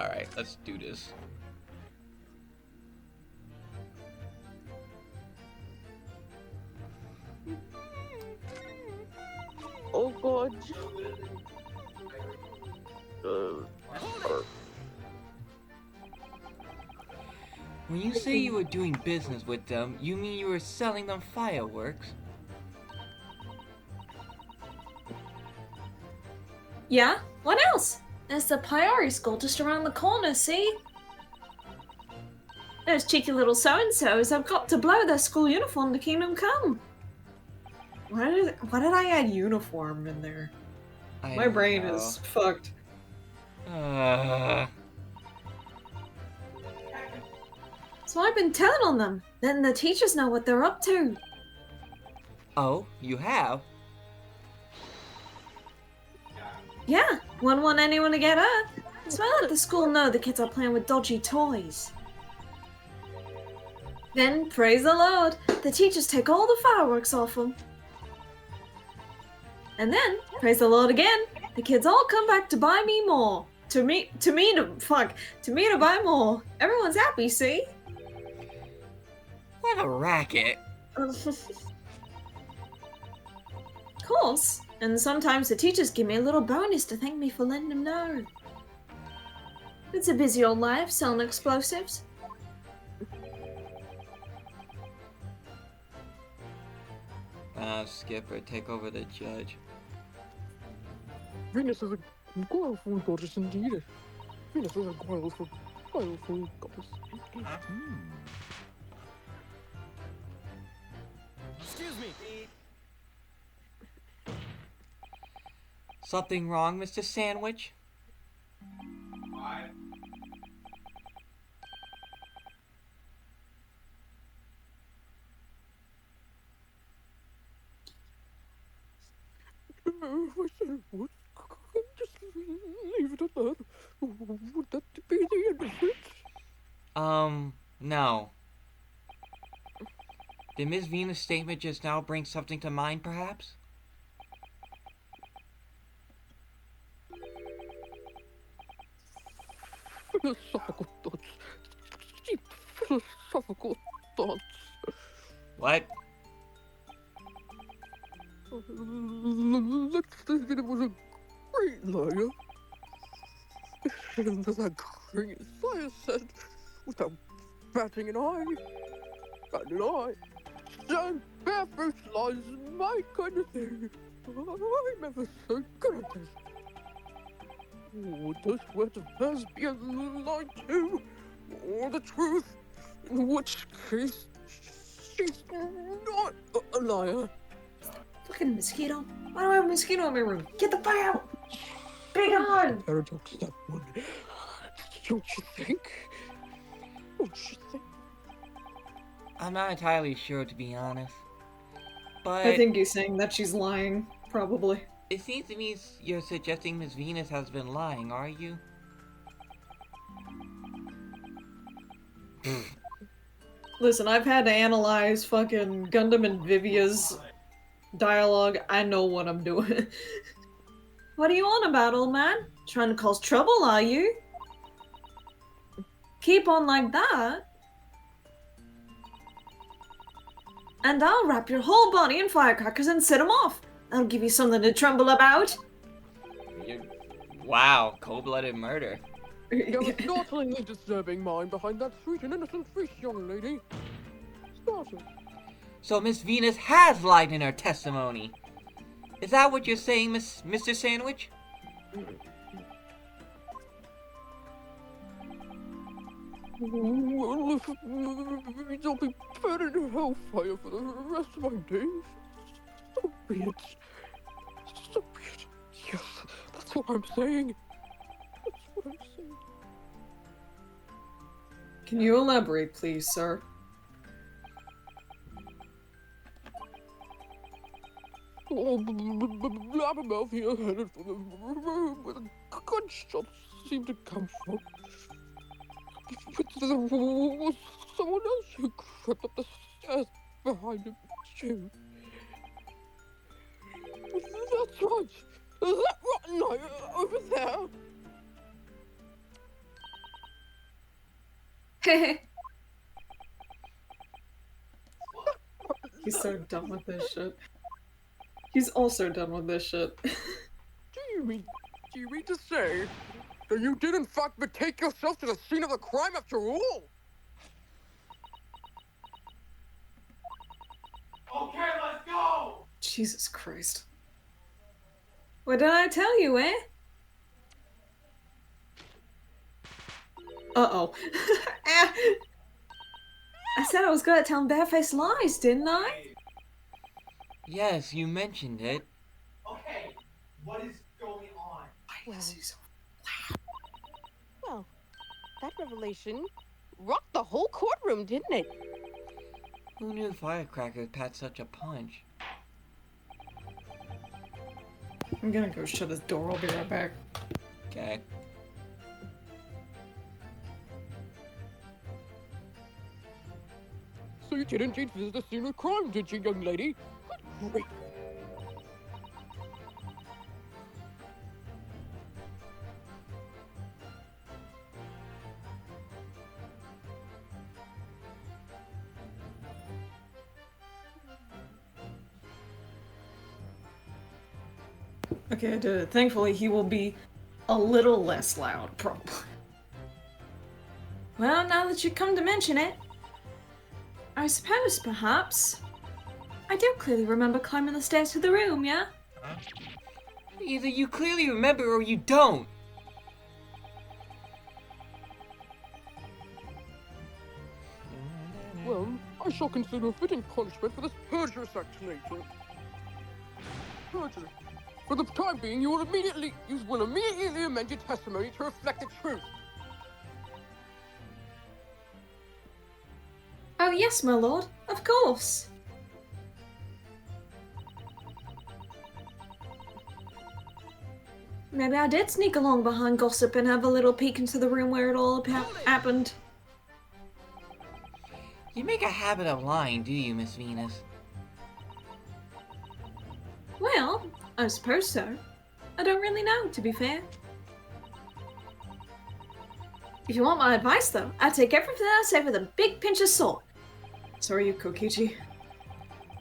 Alright, let's do this. Oh god. When you say you were doing business with them, you mean you were selling them fireworks? Yeah? What else? There's the Priori School just around the corner, see? Those cheeky little so-and-sos have got to blow their school uniform to Kingdom Come. Why did I add uniform in there? My brain is fucked. So I've been telling on them. Letting the teachers know what they're up to. Oh, you have? Yeah, wouldn't want anyone to get hurt. So I let the school know the kids are playing with dodgy toys. Then, praise the Lord, the teachers take all the fireworks off them. And then, praise the Lord again, the kids all come back to buy me more. To me to buy more. Everyone's happy, see? What a racket. Of course. And sometimes the teachers give me a little bonus to thank me for letting them know. It's a busy old life selling explosives. Skipper, take over the judge. Venus is a guileful goddess indeed. Venus is a guileful goddess. Excuse me. Something wrong, Mr. Sandwich? What? Just leave it at that. Would that be the end of it? No. Did Miss Venus' statement just now bring something to mind, perhaps? Philosophical thoughts. Deep philosophical thoughts. What? Let's think it was a great liar. And that great liar said, without batting an eye, stand barefoot lies my kind of thing. I'm ever so good at this. Would those words of hers be a lie too? Or the truth? In which case, she's not a liar. Fucking mosquito. Why do I have a mosquito in my room? Get the fuck out! Be gone! Paradox, that one. Don't you think? Don't you think? I'm not entirely sure, to be honest. But I think he's saying that she's lying, probably. it seems to me you're suggesting Miss Venus has been lying, are you? Listen, I've had to analyze fucking Gundam and Vivia's dialogue. I know what I'm doing. What are you on about, old man? Trying to cause trouble, are you? Keep on like that, and I'll wrap your whole body in firecrackers and set them off. That'll give you something to tremble about. Wow, cold-blooded murder. There was startlingly disturbing mind behind that sweet and innocent face, young lady. Startling. So Miss Venus has lied in her testimony. Is that what you're saying, Mr. Sandwich? Well, if it means I'll be burned in hellfire for the rest of my days, so be it. So be it. Yes, that's what I'm saying. That's what I'm saying. Can you elaborate, please, sir? Oh, Blabbermouth here headed for the room where the gunshots seemed to come from. But there was someone else who crept up the stairs behind him, too. That's right! That rotten liar over there! He's so done with this shit. He's also done with this shit. Do you mean to say that you did in fact betake yourself to the scene of the crime after all? Okay, let's go! Jesus Christ. What did I tell you, eh? Uh-oh. I said I was good at telling barefaced lies, didn't I? Yes, you mentioned it. Okay, what is going on? Why is he so... Well, that revelation rocked the whole courtroom, didn't it? Who knew firecrackers packed such a punch? I'm gonna go shut his door, I'll be right back. Okay. So you did indeed visit the scene of crime, did you, young lady? Good grief. Okay, I did it. Thankfully, he will be a little less loud, probably. Well, now that you come to mention it, I suppose, perhaps, I do clearly remember climbing the stairs to the room, yeah? Either you clearly remember or you don't. Well, I shall consider a fitting punishment for this perjurous act later. Perjury. For the time being, you will immediately amend your testimony to reflect the truth. Oh, yes, my lord, of course. Maybe I did sneak along behind gossip and have a little peek into the room where it all happened. You make a habit of lying, do you, Miss Venus? Well, I suppose so. I don't really know, to be fair. If you want my advice, though, I take everything I say with a big pinch of salt. So are you, Kokichi?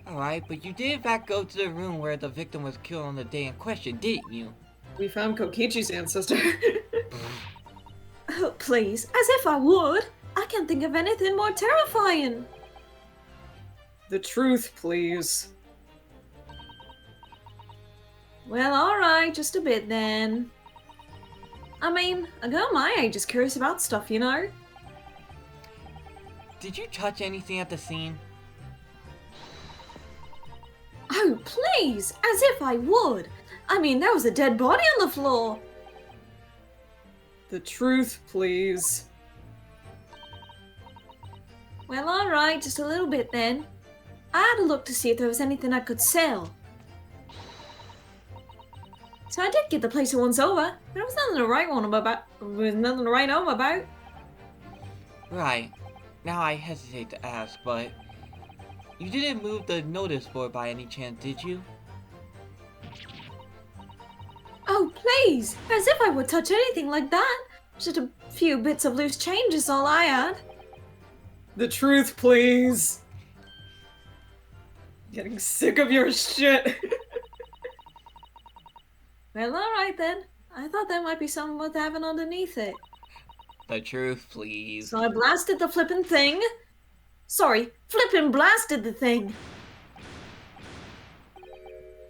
Alright, but you did in fact go to the room where the victim was killed on the day in question, didn't you? We found Kokichi's ancestor. Oh, please, as if I would. I can't think of anything more terrifying. The truth, please. Well, alright, just a bit then. I mean, a girl my age is curious about stuff, you know? Did you touch anything at the scene? Oh, please, as if I would. I mean, there was a dead body on the floor. The truth, please. Well, alright, just a little bit then. I had a look to see if there was anything I could sell. So I did get the place a once over. There was nothing to write home about. Right. Now I hesitate to ask, but you didn't move the notice board by any chance, did you? Oh, please! As if I would touch anything like that! Just a few bits of loose change is all I had. The truth, please. Getting sick of your shit. Well, alright then. I thought there might be something worth having underneath it. The truth, please. So I blasted the flippin' thing. Sorry, flippin' blasted the thing.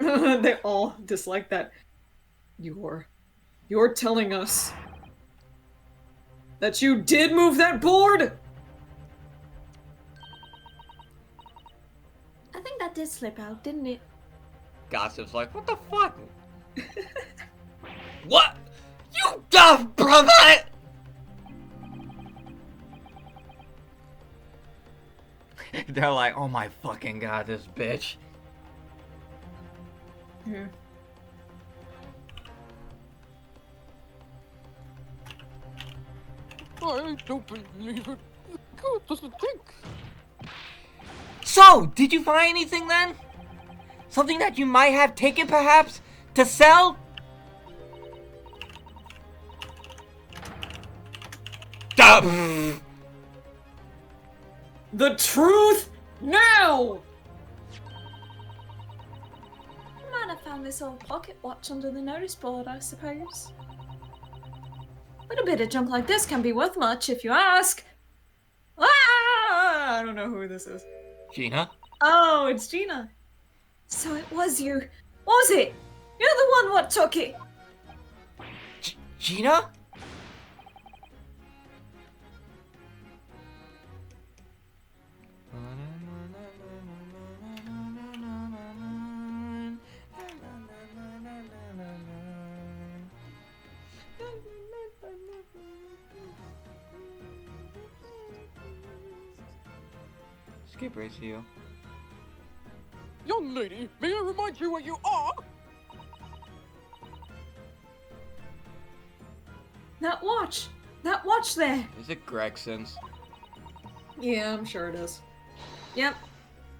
They all dislike that. You're telling us that you did move that board? I think that did slip out, didn't it? Gossip's like, what the fuck? What? You dumb brummit! They're like, oh my fucking god, this bitch. Yeah. I don't believe it. God doesn't think. So, did you find anything then? Something that you might have taken, perhaps, to sell? The truth now! You might have found this old pocket watch under the notice board, I suppose. A little bit of junk like this can be worth much if you ask. Ah! I don't know who this is. Gina? Oh, it's Gina. So it was you, was it? You're the one what took it. Gina? Skip right to you. Young lady, may I remind you what you are? That watch there. Is it Gregson's? Yeah, I'm sure it is. Yep.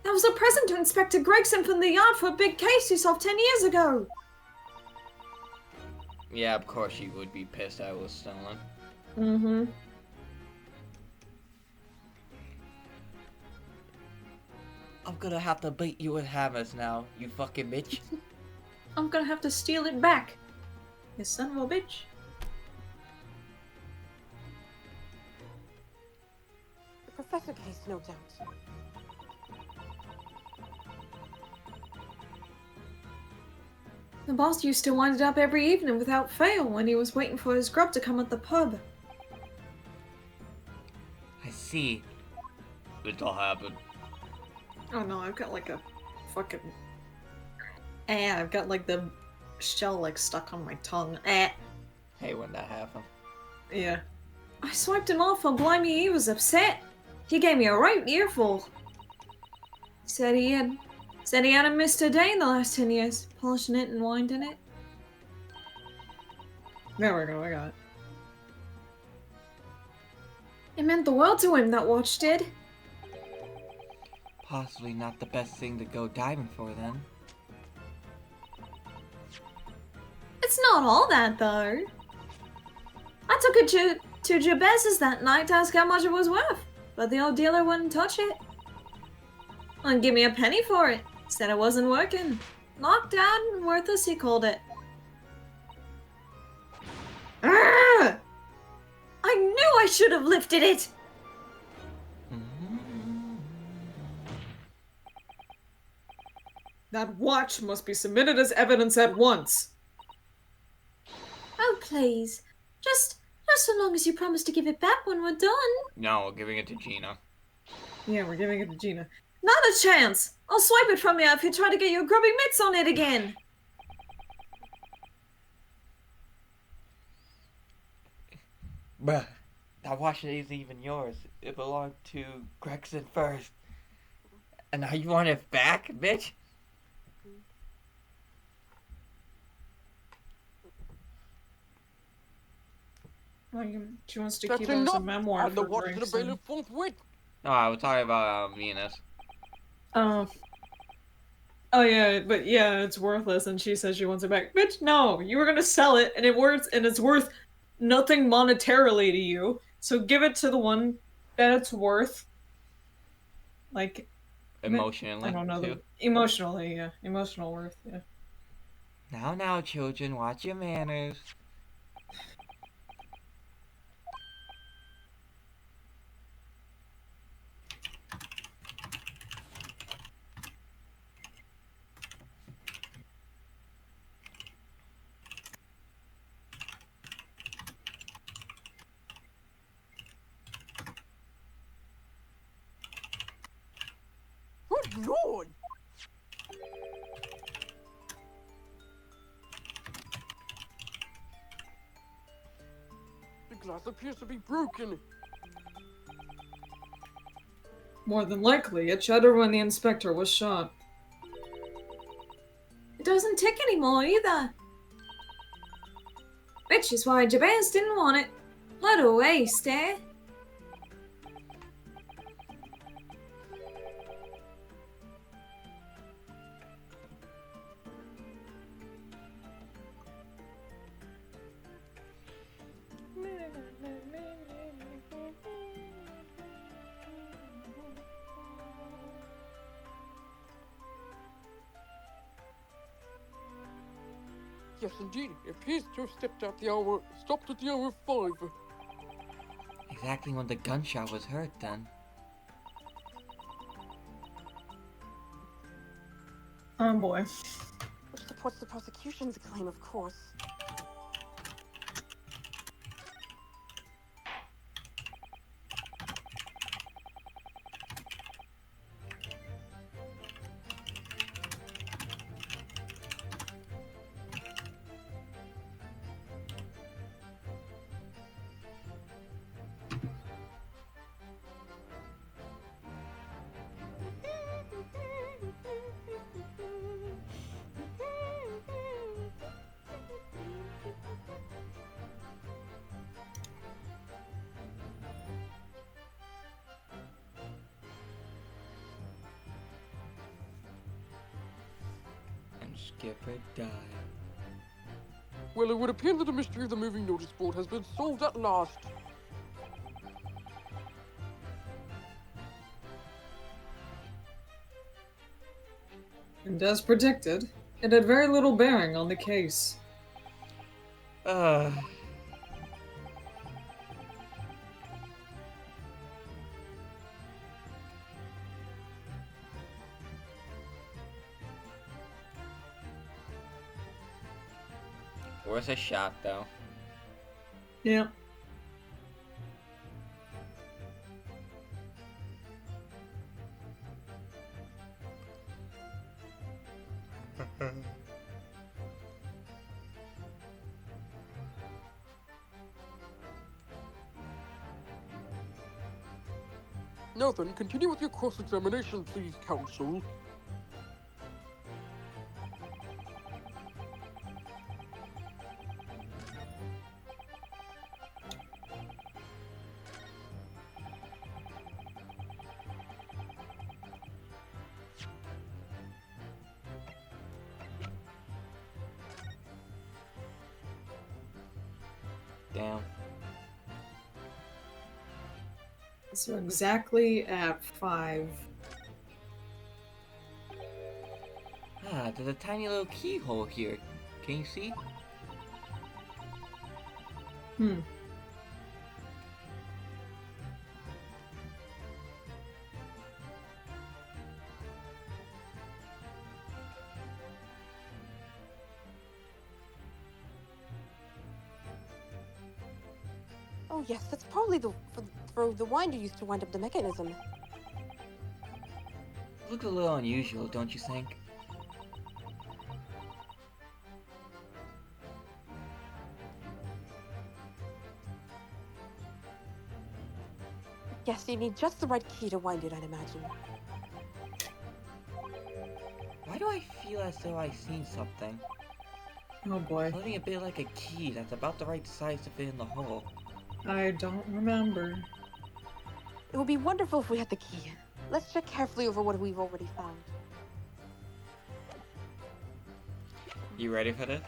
That was a present to Inspector Gregson from the yard for a big case he solved 10 years ago. Yeah, of course she would be pissed that it was stolen. Mm-hmm. I'm gonna have to beat you with hammers now, you fucking bitch. I'm gonna have to steal it back. You son of a bitch. The professor case, no doubt. The boss used to wind it up every evening without fail when he was waiting for his grub to come at the pub. I see. It'll happen. Oh no, I've got like a fucking... I've got like the shell like stuck on my tongue. Hey, when that happened. Yeah. I swiped him off and blimey he was upset. He gave me a right earful. Said he hadn't missed a day in the last 10 years, polishing it and winding it. There we go, I got it. It meant the world to him, that watch did. Possibly not the best thing to go diving for then. It's not all that, though. I took it to Jabez's that night to ask how much it was worth, but the old dealer wouldn't touch it. Wouldn't give me a penny for it. Said it wasn't working. Knocked out and worthless, he called it. Arrgh! I knew I should have lifted it! That watch must be submitted as evidence at once. Oh, please. Just so long as you promise to give it back when we're done. No, we're giving it to Gina. Yeah, we're giving it to Gina. Not a chance! I'll swipe it from you if you try to get your grubby mitts on it again! Bruh, that watch isn't even yours. It belonged to Gregson first. And now you want it back, bitch? Well, she wants to That's keep it as a enough! memoir And the for watch to the Gregson. bailiff forthwith! No, I was talking about Venus. Oh. Oh yeah, but yeah, it's worthless, and she says she wants it back. Bitch, no! You were gonna sell it, and it's worth nothing monetarily to you. So give it to the one that it's worth. Like, Emotionally, I don't know, too. emotionally, yeah, emotional worth, yeah. Now, children, watch your manners. Good lord! The glass appears to be broken. More than likely, it shattered when the inspector was shot. It doesn't tick anymore either. Which is why Jabez didn't want it. What a waste, eh? Yes, indeed. It appears to have stopped at the hour 5. Exactly when the gunshot was heard, then. Oh boy. Which supports the prosecution's claim, of course. And Skipper died. Well, it would appear that the mystery of the moving notice board has been solved at last. And as predicted, it had very little bearing on the case. Uh. Worth a shot, though. Yeah. Now then, continue with your cross-examination, please, counsel. Damn. So exactly at 5. Ah, there's a tiny little keyhole here. Can you see? Hmm. Oh yes, that's probably for the winder used to wind up the mechanism. Looks a little unusual, don't you think? Yes, you need just the right key to wind it, I'd imagine. Why do I feel as though I've seen something? Oh boy. Something a bit like a key that's about the right size to fit in the hole. I don't remember. It would be wonderful if we had the key. Let's check carefully over what we've already found. You ready for this?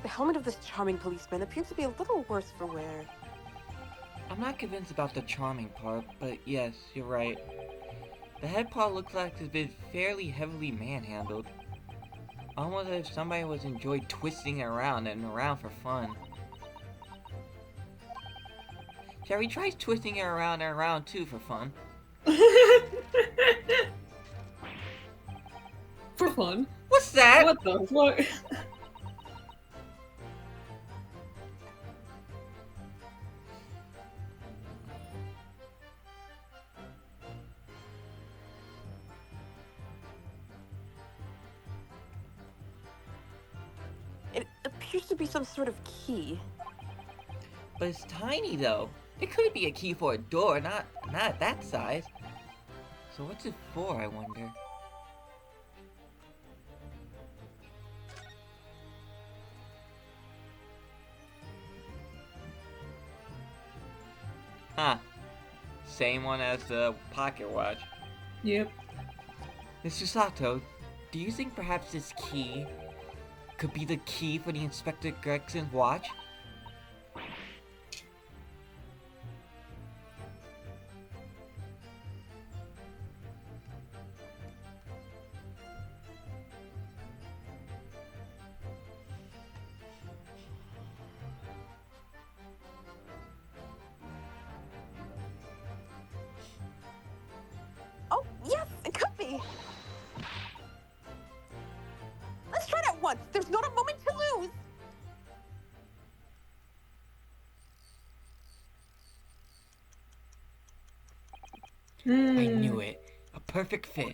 The helmet of this charming policeman appears to be a little worse for wear. I'm not convinced about the charming part, but yes, you're right. The head part looks like it's been fairly heavily manhandled. Almost as if somebody was enjoyed twisting it around and around for fun. Jerry tries twisting it around and around too for fun. For fun. What's that? What the fuck? It appears to be some sort of key. But it's tiny though. It could be a key for a door, not that size. So what's it for, I wonder? Huh. Same one as the pocket watch. Yep. Mr. Sato, do you think perhaps this key could be the key for the Inspector Gregson's watch? Oh, yes, it could be. Let's try it at once. There's not a moment to lose. I knew it. A perfect fit.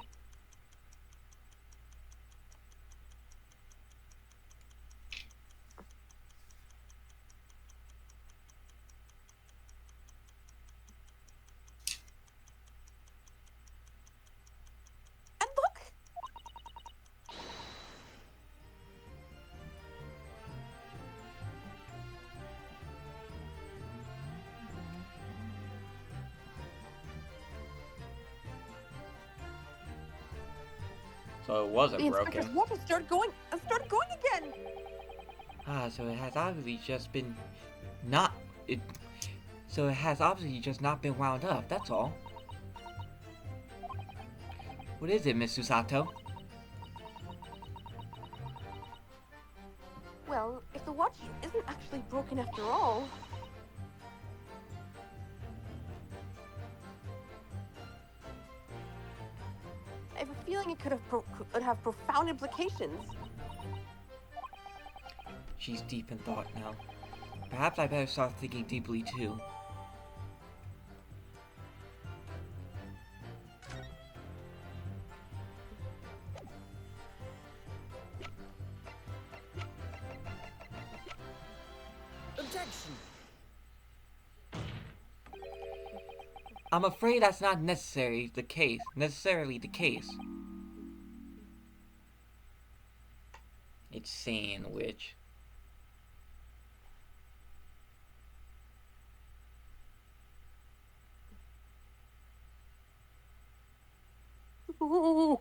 And look. So it wasn't The inspector's broken. watch has started going again. Ah, so it has obviously just been not it. So it has obviously just not been wound up. That's all. What is it, Miss Susato? Well, if the watch isn't actually broken after all. I have a feeling it could have profound implications. She's deep in thought now. Perhaps I better start thinking deeply too. Objection! I'm afraid that's not necessarily the case. It's sandwich. Oh,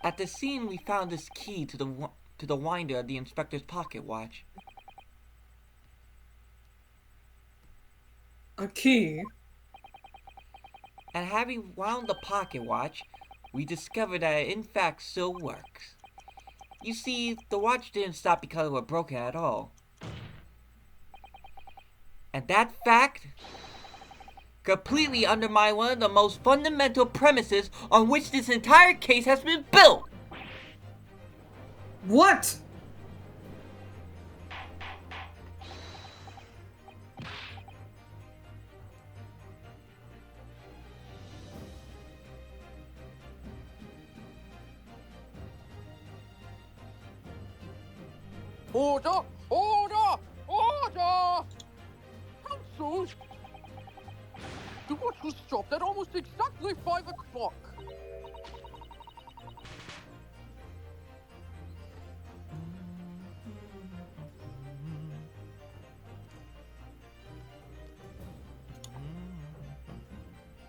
At the scene, we found this key to the winder of the inspector's pocket watch. A key? And having wound the pocket watch, we discovered that it in fact still works. You see, the watch didn't stop because it was broken at all. And that fact completely undermined one of the most fundamental premises on which this entire case has been built. What? order! Order! Order! Council! The watch was stopped at almost exactly 5 o'clock.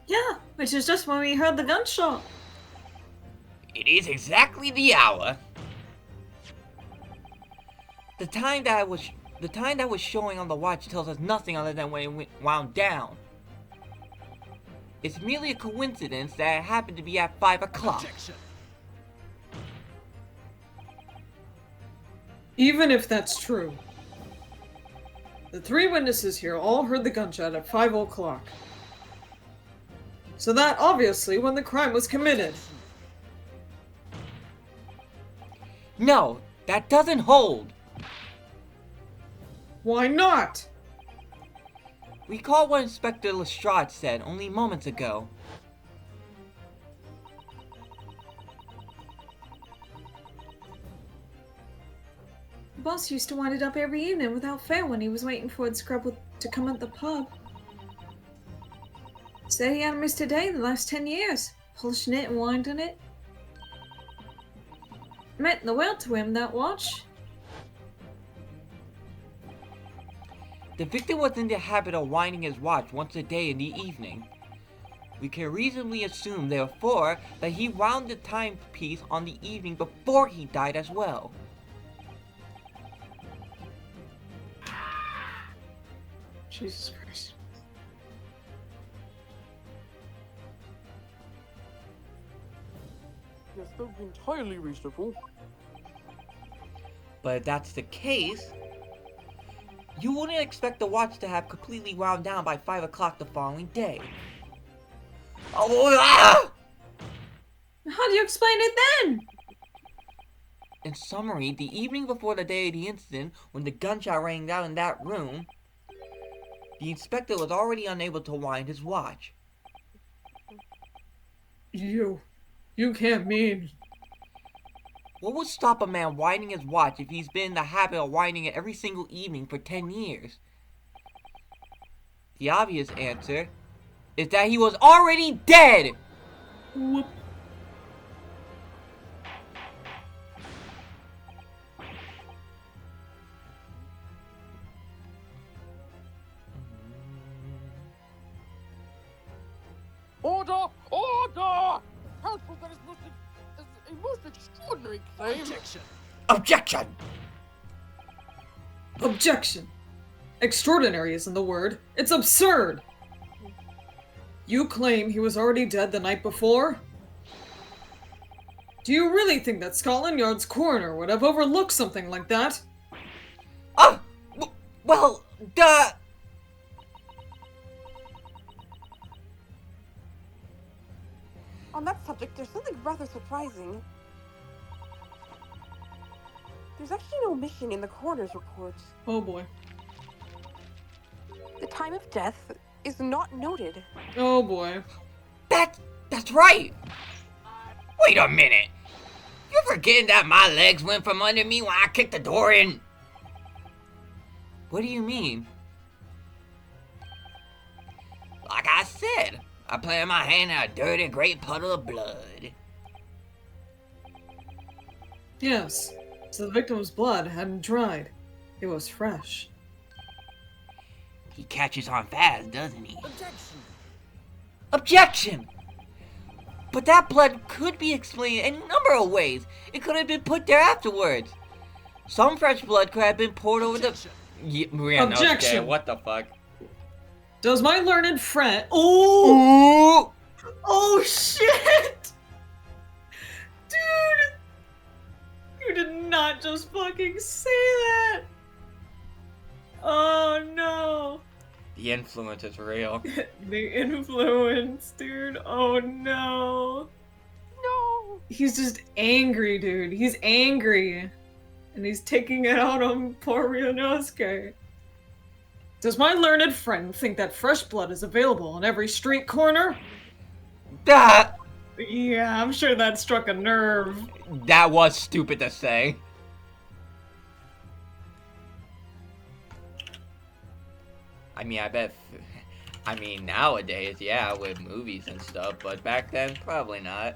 Yeah, which is just when we heard the gunshot. It is exactly the hour. The time that was showing on the watch tells us nothing other than when it wound down. It's merely a coincidence that it happened to be at 5 o'clock. Objection! Even if that's true, the 3 witnesses here all heard the gunshot at 5 o'clock. So that obviously when the crime was committed. No, that doesn't hold. Why not? Recall what Inspector Lestrade said only moments ago. The boss used to wind it up every evening without fail when he was waiting for the scrub to come at the pub. Said he hadn't missed a day in the last 10 years, polishing it and winding it. Meant the world to him, that watch. The victim was in the habit of winding his watch once a day in the evening. We can reasonably assume, therefore, that he wound the timepiece on the evening before he died as well. Jesus Christ. Yes, that would be entirely reasonable. But if that's the case, you wouldn't expect the watch to have completely wound down by 5 o'clock the following day. Oh, ah! How do you explain it then? In summary, the evening before the day of the incident, when the gunshot rang out in that room, the inspector was already unable to wind his watch. You can't mean. What would stop a man winding his watch if he's been in the habit of winding it every single evening for 10 years? The obvious answer is that he was already dead! Whoop. Order! Order! Counsel, that is a most extraordinary claim. Objection. Objection! Objection! Extraordinary isn't the word. It's absurd! You claim he was already dead the night before? Do you really think that Scotland Yard's coroner would have overlooked something like that? Well, duh! On that subject, there's something rather surprising. There's actually no omission in the coroner's report. Oh boy. The time of death is not noted. Oh boy. That's right! Wait a minute! You're forgetting that my legs went from under me when I kicked the door in? What do you mean? Like I said, I planted my hand in a dirty, great puddle of blood. Yes. So the victim's blood hadn't dried. It was fresh. He catches on fast, doesn't he? Objection. Objection! But that blood could be explained in a number of ways. It could have been put there afterwards. Some fresh blood could have been poured over the... Objection. Yeah, Maria, no, Objection. okay, what the fuck? Does my learned friend... Oh! Ooh! Oh shit! Dude! You did not just fucking say that! Oh no! The influence is real. The influence, dude. Oh no. No! He's just angry, dude. He's angry. And he's taking it out on poor Ryunosuke. Does my learned friend think that fresh blood is available on every street corner? That Yeah, I'm sure that struck a nerve. was stupid to say. I mean, I mean, nowadays, yeah, with movies and stuff, but back then, probably not.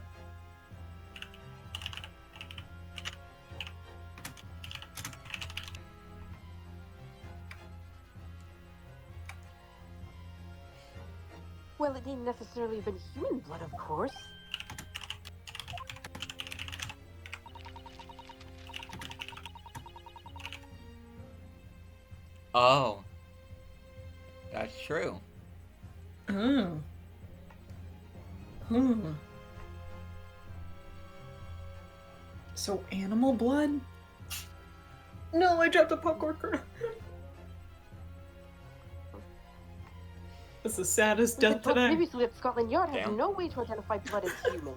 Well, it needn't necessarily have been human blood, of course. Oh. That's true. Oh. Hmm. So animal blood? No, I dropped a popcorn kernel. That's the saddest We death had talked today. previously that Scotland Yard has Damn. no way to identify blood as human.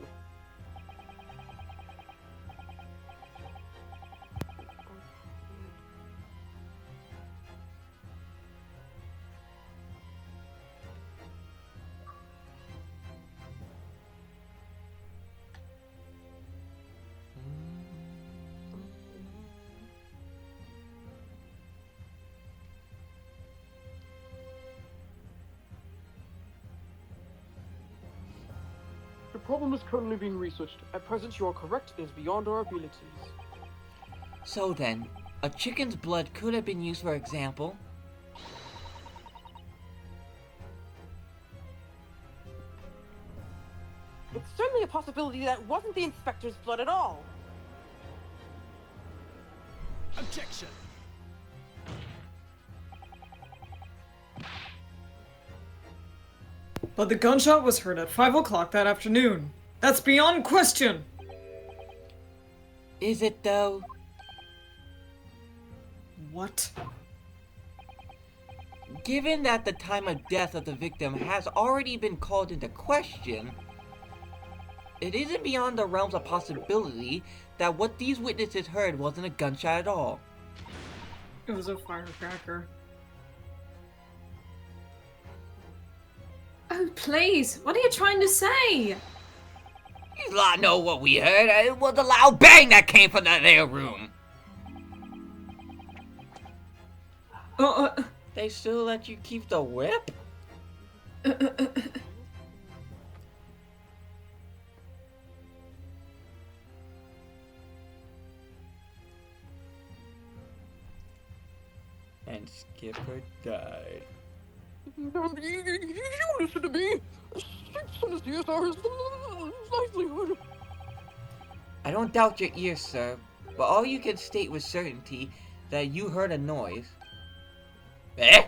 The problem is currently being researched. At present, you are correct. It is beyond our abilities. So then, a chicken's blood could have been used, for example. certainly a possibility that wasn't the inspector's blood at all. Objection! But the gunshot was heard at 5 o'clock that afternoon. That's beyond question! Is it though? What? Given that the time of death of the victim has already been called into question, it isn't beyond the realms of possibility that what these witnesses heard wasn't a gunshot at all. It was a firecracker. Oh, please. What are you trying to say? You lot know what we heard. It was a loud bang that came from that there room. They still let you keep the whip? And Skipper died. You listen to me. 6 CSR is the livelihood. I don't doubt your ears, sir, but all you can state with certainty that you heard a noise. Eh?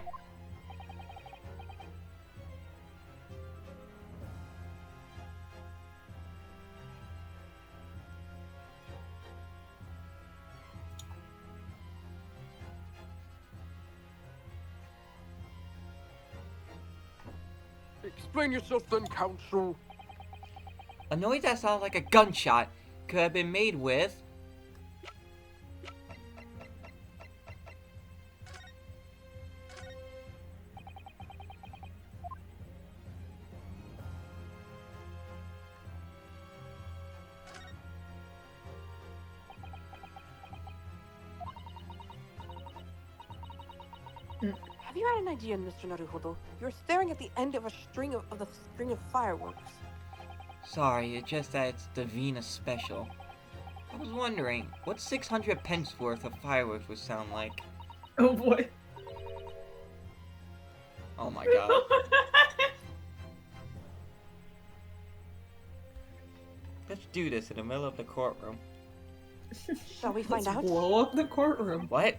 Explain yourself then, Counsel. A noise that sounds like a gunshot could have been made with... Have you had an idea, Mr. Naruhodo? You're staring at the end of a string of fireworks. Sorry, it's just that it's the Venus special. I was wondering, what 600 pence worth of fireworks would sound like? Oh boy. Oh my god. Let's do this in the middle of the courtroom. Shall we find Let's out? blow up the courtroom. What?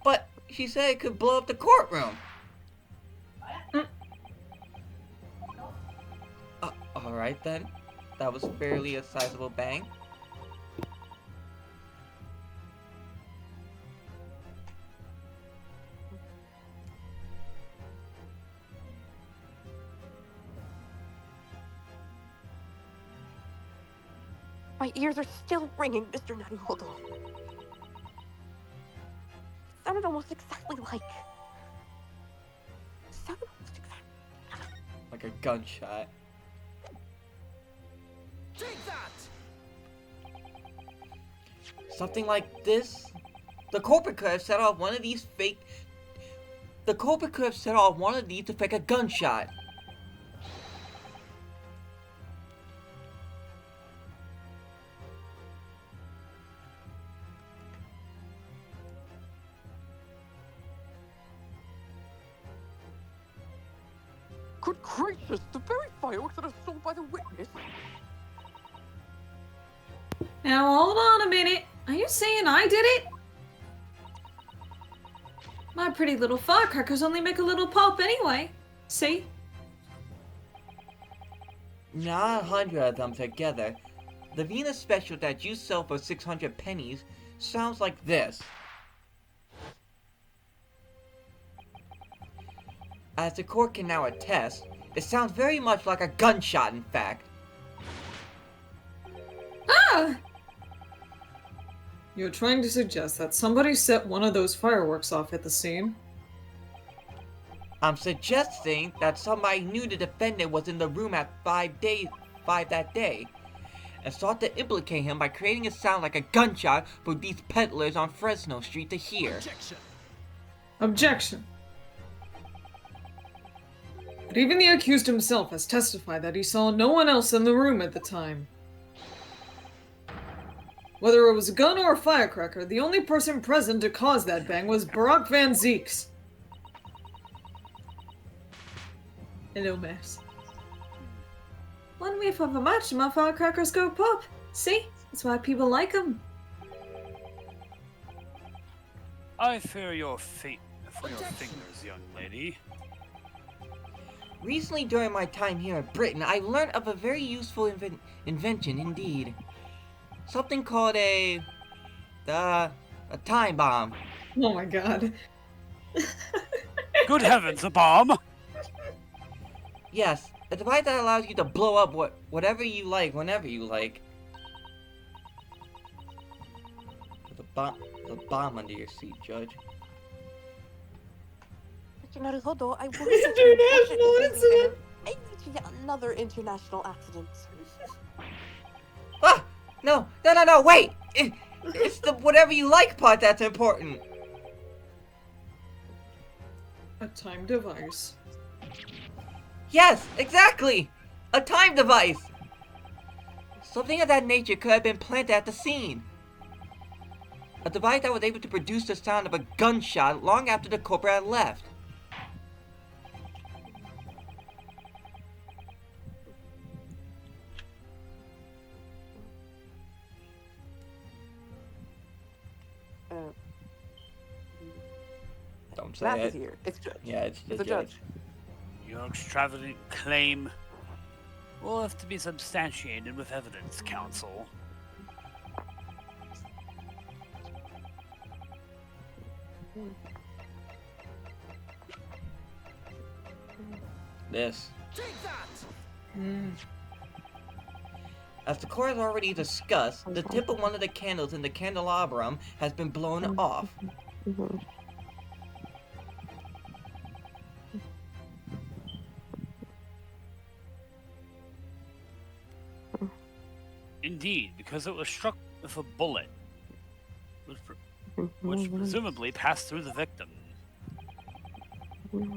But she said it could blow up the courtroom! Alright then. That was fairly a sizable bang. My ears are still ringing, Mr. Naruhodo. Sounded almost exactly like... Sounded almost exactly... Like a gunshot. Take that! Something like this? The culprit could have set off one of these fake... The culprit could have set off one of these to fake a gunshot. Good gracious, the very fireworks that are sold by the witness. Now, hold on a minute. Are you saying I did it? My pretty little firecrackers only make a little pop anyway. See? Not 100 of them together. The Venus special that you sell for 600 pennies sounds like this. As the court can now attest, it sounds very much like a gunshot, in fact. Ah! You're trying to suggest that somebody set one of those fireworks off at the scene? I'm suggesting that somebody knew the defendant was in the room at 5 that day, and sought to implicate him by creating a sound like a gunshot for these peddlers on Fresno Street to hear. Objection! Objection. But even the accused himself has testified that he saw no one else in the room at the time. Whether it was a gun or a firecracker, the only person present to cause that bang was Barack Van Zeeks. Hello, Max. One whiff of a match, my firecrackers go pop. See? That's why people like them. I fear your fate for your fingers, young lady. Recently, during my time here in Britain, I learned of a very useful invention indeed. Something called a time bomb. Oh my god. Good heavens, a bomb! Yes, a device that allows you to blow up whatever you like, whenever you like. The bomb under your seat, Judge. Mr. Naruhodo, I work International incident. I need to get another international accident. Ah! No, wait! It's the whatever you like part that's important. A time device. Yes, exactly! A time device! Something of that nature could have been planted at the scene. A device that was able to produce the sound of a gunshot long after the culprit had left. Don't say Matt it. is here. It's Judge. Yeah, it's the The judge. judge. Your extravagant claim will have to be substantiated with evidence, counsel. This. Take that! As the court has already discussed, the tip of one of the candles in the candelabrum has been blown off. Indeed, because it was struck with a bullet, which presumably passed through the victim.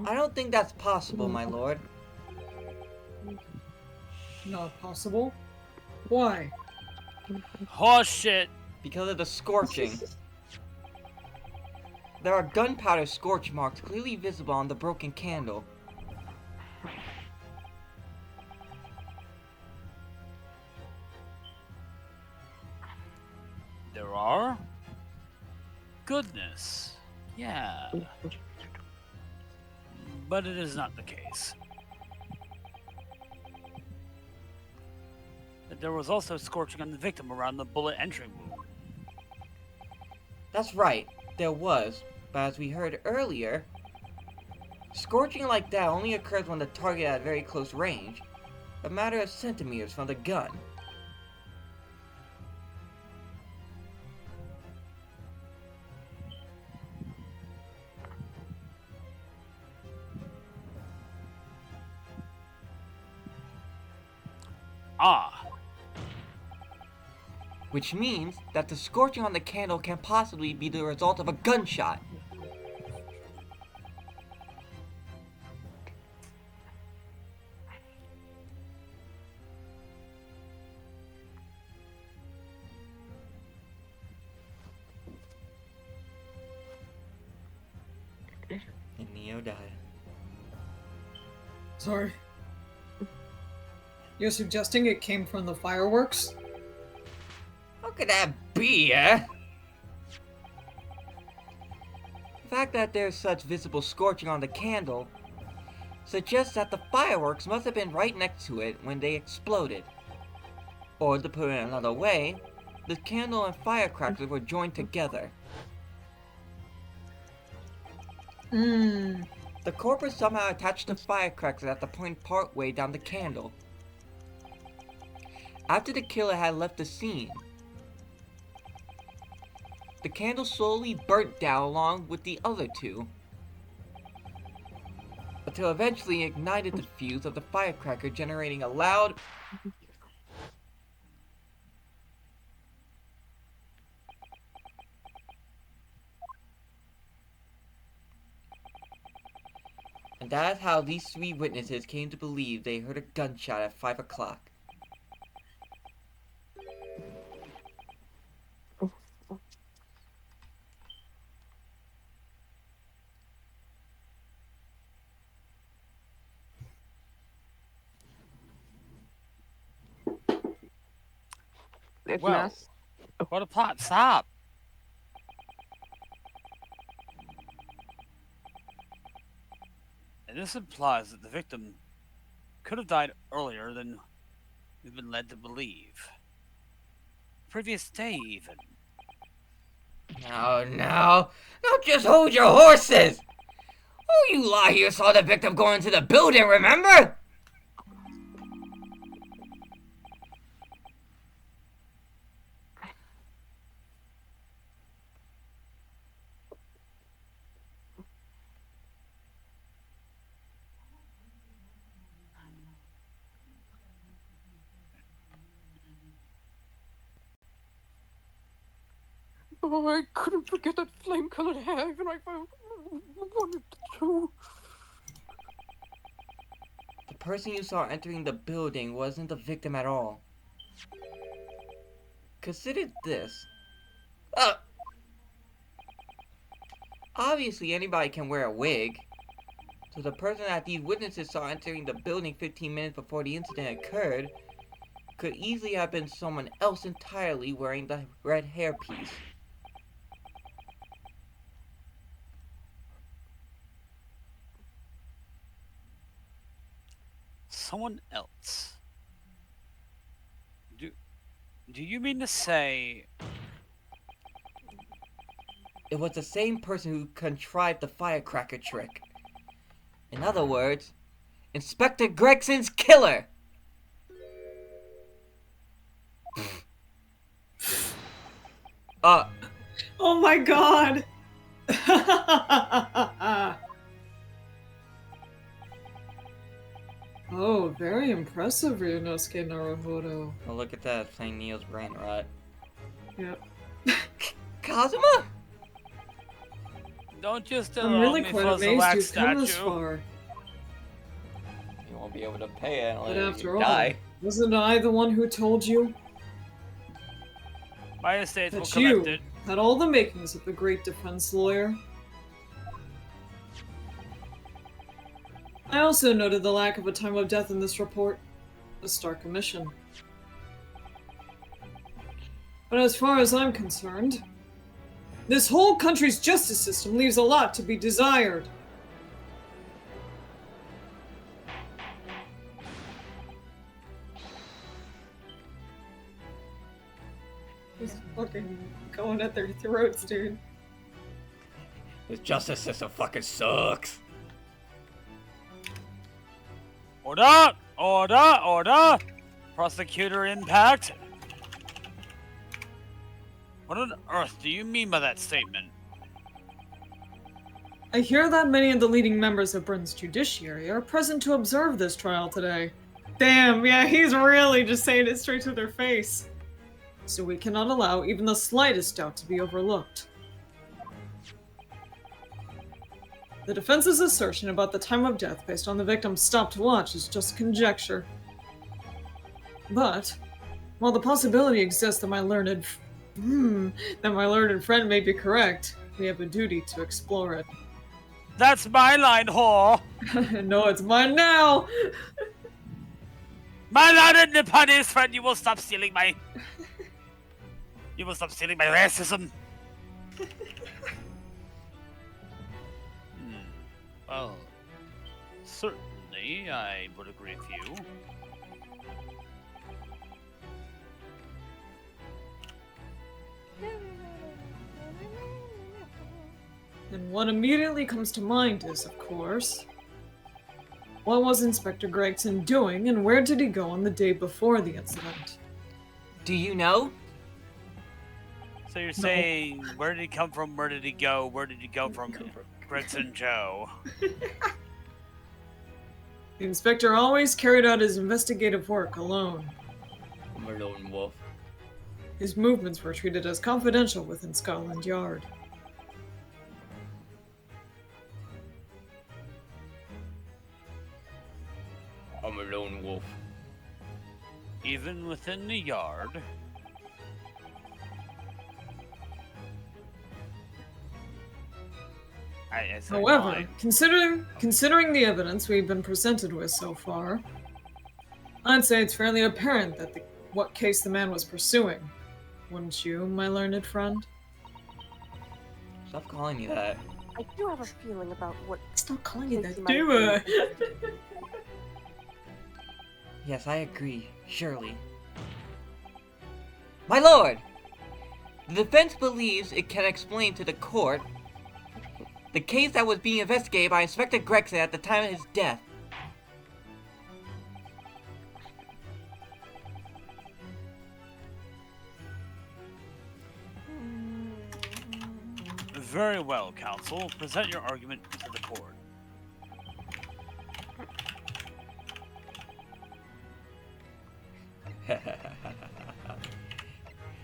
I don't think that's possible, my lord. Not possible. Why? Horseshit! Because of the scorching. There are gunpowder scorch marks clearly visible on the broken candle. There are? Goodness. Yeah. But it is not the case. There was also scorching on the victim around the bullet entry wound. That's right, there was. But as we heard earlier, scorching like that only occurs when the target is at very close range, a matter of centimeters from the gun. Ah, Which means that the scorching on the candle can possibly be the result of a gunshot. And Neo died. Sorry. You're suggesting it came from the fireworks? How could that be, eh? The fact that there's such visible scorching on the candle suggests that the fireworks must have been right next to it when they exploded. Or to put it another way, the candle and firecrackers were joined together. Hmm. The corpus somehow attached the firecrackers at the point partway down the candle. After the killer had left the scene, the candle slowly burnt down along with the other two, until eventually ignited the fuse of the firecracker, generating a loud and that is how these three witnesses came to believe they heard a gunshot at 5 o'clock. If Well. Mass. What a plot! Stop. And this implies that the victim could have died earlier than we've been led to believe. Previous day, even. No, no. Now just hold your horses! Oh, you lie here saw the victim go into the building, remember? Oh, I couldn't forget that flame-colored hair, even if I wanted to. The person you saw entering the building wasn't the victim at all. Consider this. Obviously anybody can wear a wig. So the person that these witnesses saw entering the building 15 minutes before the incident occurred could easily have been someone else entirely wearing the red hairpiece. Someone else. Do you mean to say It was the same person who contrived the firecracker trick. In other words, Inspector Gregson's killer! Oh my god! Oh, very impressive, Ryunosuke Naruhodo. Oh, look at that, playing Neo's brain rot. Yep. Kazuma? don't just I'm allow really me quite fuzz a amazed wax you've come this statue? far. You won't be able to pay it But unless after you all, die. wasn't I the one who told you My estate will that collect you it. had all the makings of a great defense lawyer? I also noted the lack of a time of death in this report. A stark omission. But as far as I'm concerned, this whole country's justice system leaves a lot to be desired. Just fucking going at their throats, dude. This justice system fucking sucks. Order! Order! Order! Prosecutor impact. What on earth do you mean by that statement? I hear that many of the leading members of Britain's judiciary are present to observe this trial today. Damn, yeah, he's really just saying it straight to their face. So we cannot allow even the slightest doubt to be overlooked. The defense's assertion about the time of death based on the victim's stopwatch is just conjecture. But, while the possibility exists that my learned friend may be correct, we have a duty to explore it. That's my line, whore! No, it's mine now! My learned Nipponese friend, you will stop stealing my... You will stop stealing my racism! Well, certainly I would agree with you. And what immediately comes to mind is, of course, what was Inspector Gregson doing and where did he go on the day before the incident? Do you know? So you're saying, where did he come from, where did he go, where did he go from Gregson Joe? The inspector always carried out his investigative work alone. I'm a lone wolf. His movements were treated as confidential within Scotland Yard. I'm a lone wolf. Even within the yard? I said However, fine. considering the evidence we've been presented with so far, I'd say it's fairly apparent that what case the man was pursuing. Wouldn't you, my learned friend? Stop calling me that. I do have a feeling about what Stop calling you Casey that. might Do have been it! interested in. Yes, I agree. Surely. My lord! The defense believes it can explain to the court the case that was being investigated by Inspector Gregson at the time of his death. Very well, counsel. Present your argument to the court.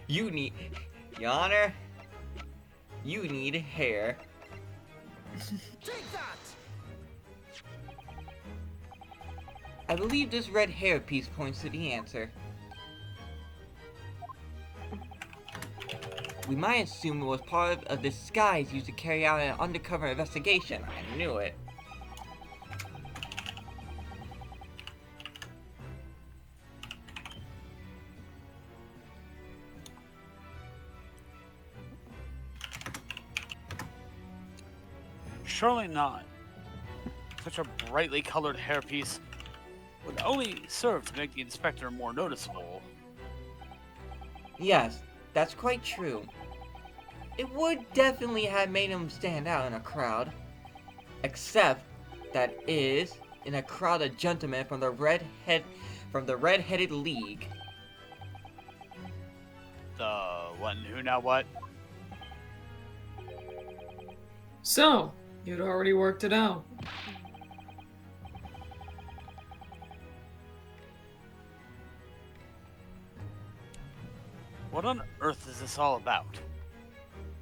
You need... Your Honor, you need hair. Take that! I believe this red hair piece points to the answer. We might assume it was part of a disguise used to carry out an undercover investigation. I knew it. Surely not. Such a brightly colored hairpiece would only serve to make the inspector more noticeable. Yes, that's quite true. It would definitely have made him stand out in a crowd. Except that is in a crowd of gentlemen from the Red-Headed League. The what and who now what? So, you'd already worked it out. What on earth is this all about?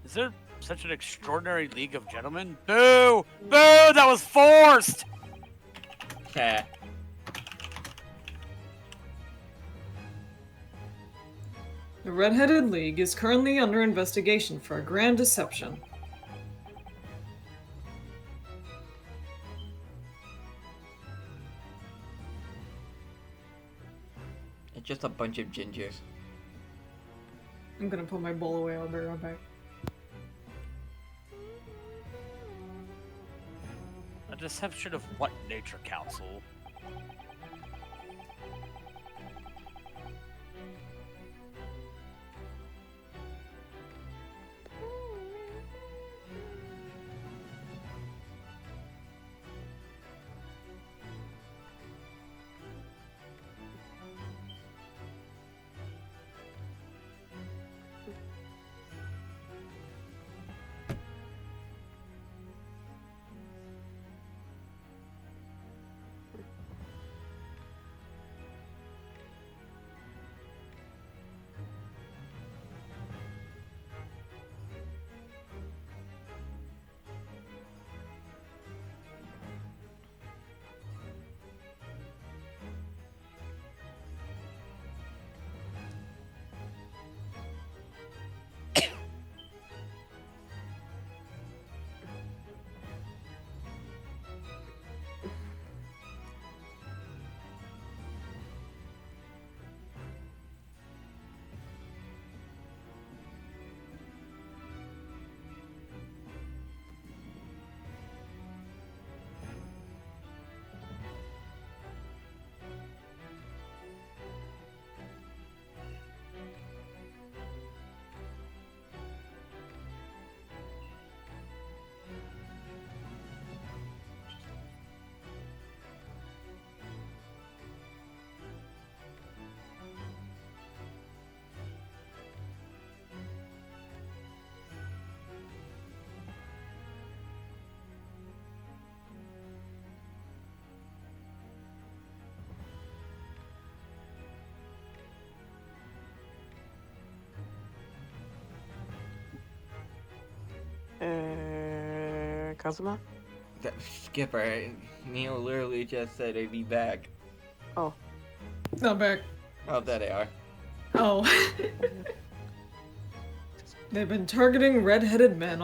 Is there such an extraordinary league of gentlemen? Boo! Boo! That was forced! Heh. The Red-Headed League is currently under investigation for a grand deception. It's just a bunch of gingers. I'm gonna put my bowl away, I'll be right back. A deception of what nature, counsel? Kazuma? Skipper, Neil literally just said they'd be back. Oh. Not back. Oh, there they are. Oh. They've been targeting red-headed men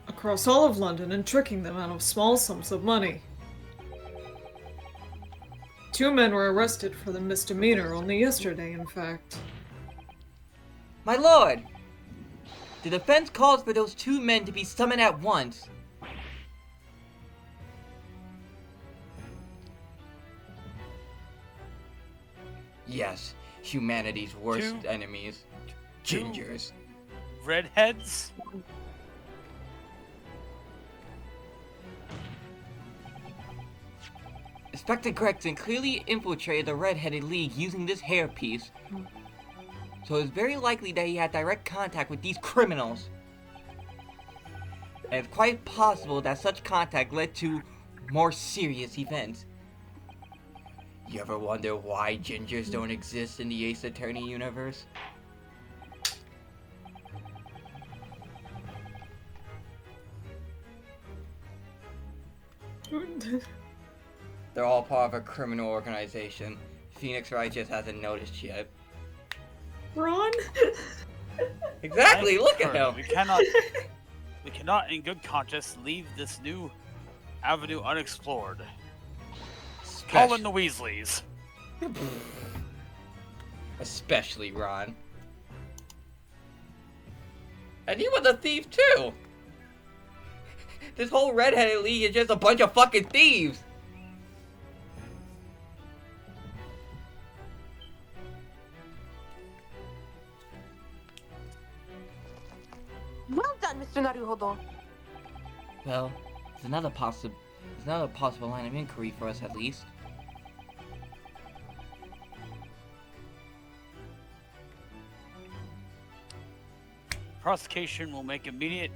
across all of London and tricking them out of small sums of money. 2 men were arrested for the misdemeanor only yesterday, in fact. My lord! The defense calls for those 2 men to be summoned at once. Yes, humanity's worst enemies. Gingers. Redheads? Inspector Gregson clearly infiltrated the Red-Headed League using this hairpiece. So it's very likely that he had direct contact with these criminals. And it's quite possible that such contact led to more serious events. You ever wonder why gingers don't exist in the Ace Attorney universe? They're all part of a criminal organization. Phoenix Wright just hasn't noticed yet. Ron? Exactly, look at him! We cannot in good conscience leave this new avenue unexplored. Call in the Weasleys. Especially Ron. And he was a thief too! This whole Red-Headed League is just a bunch of fucking thieves! Well done, Mr. Naruhodo. Well, there's another possible line of inquiry for us at least. Prosecution will make immediate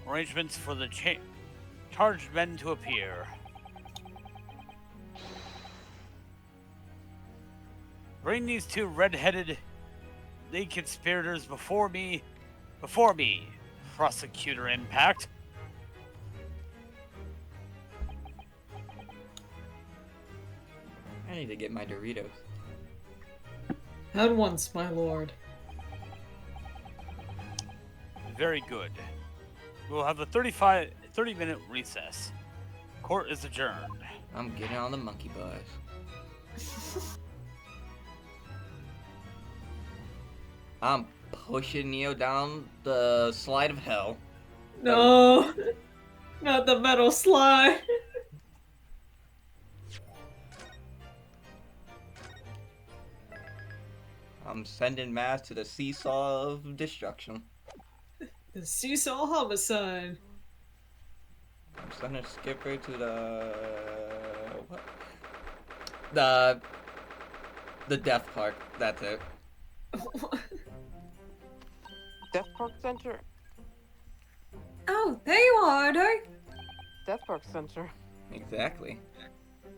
arrangements for the charged men to appear. Bring these 2 red-headed league conspirators before me, Prosecutor Impact. I need to get my Doritos. At once, my lord. Very good. We'll have a 30-minute recess. Court is adjourned. I'm getting on the monkey bus. I'm pushing Neo down the slide of hell. No! Not the metal slide! I'm sending Mass to the seesaw of destruction. The seesaw homicide. I'm sending Skipper to the... what? The Death Park. That's it. Death Park Center. Oh, there you are, Odo. Death Park Center. Exactly.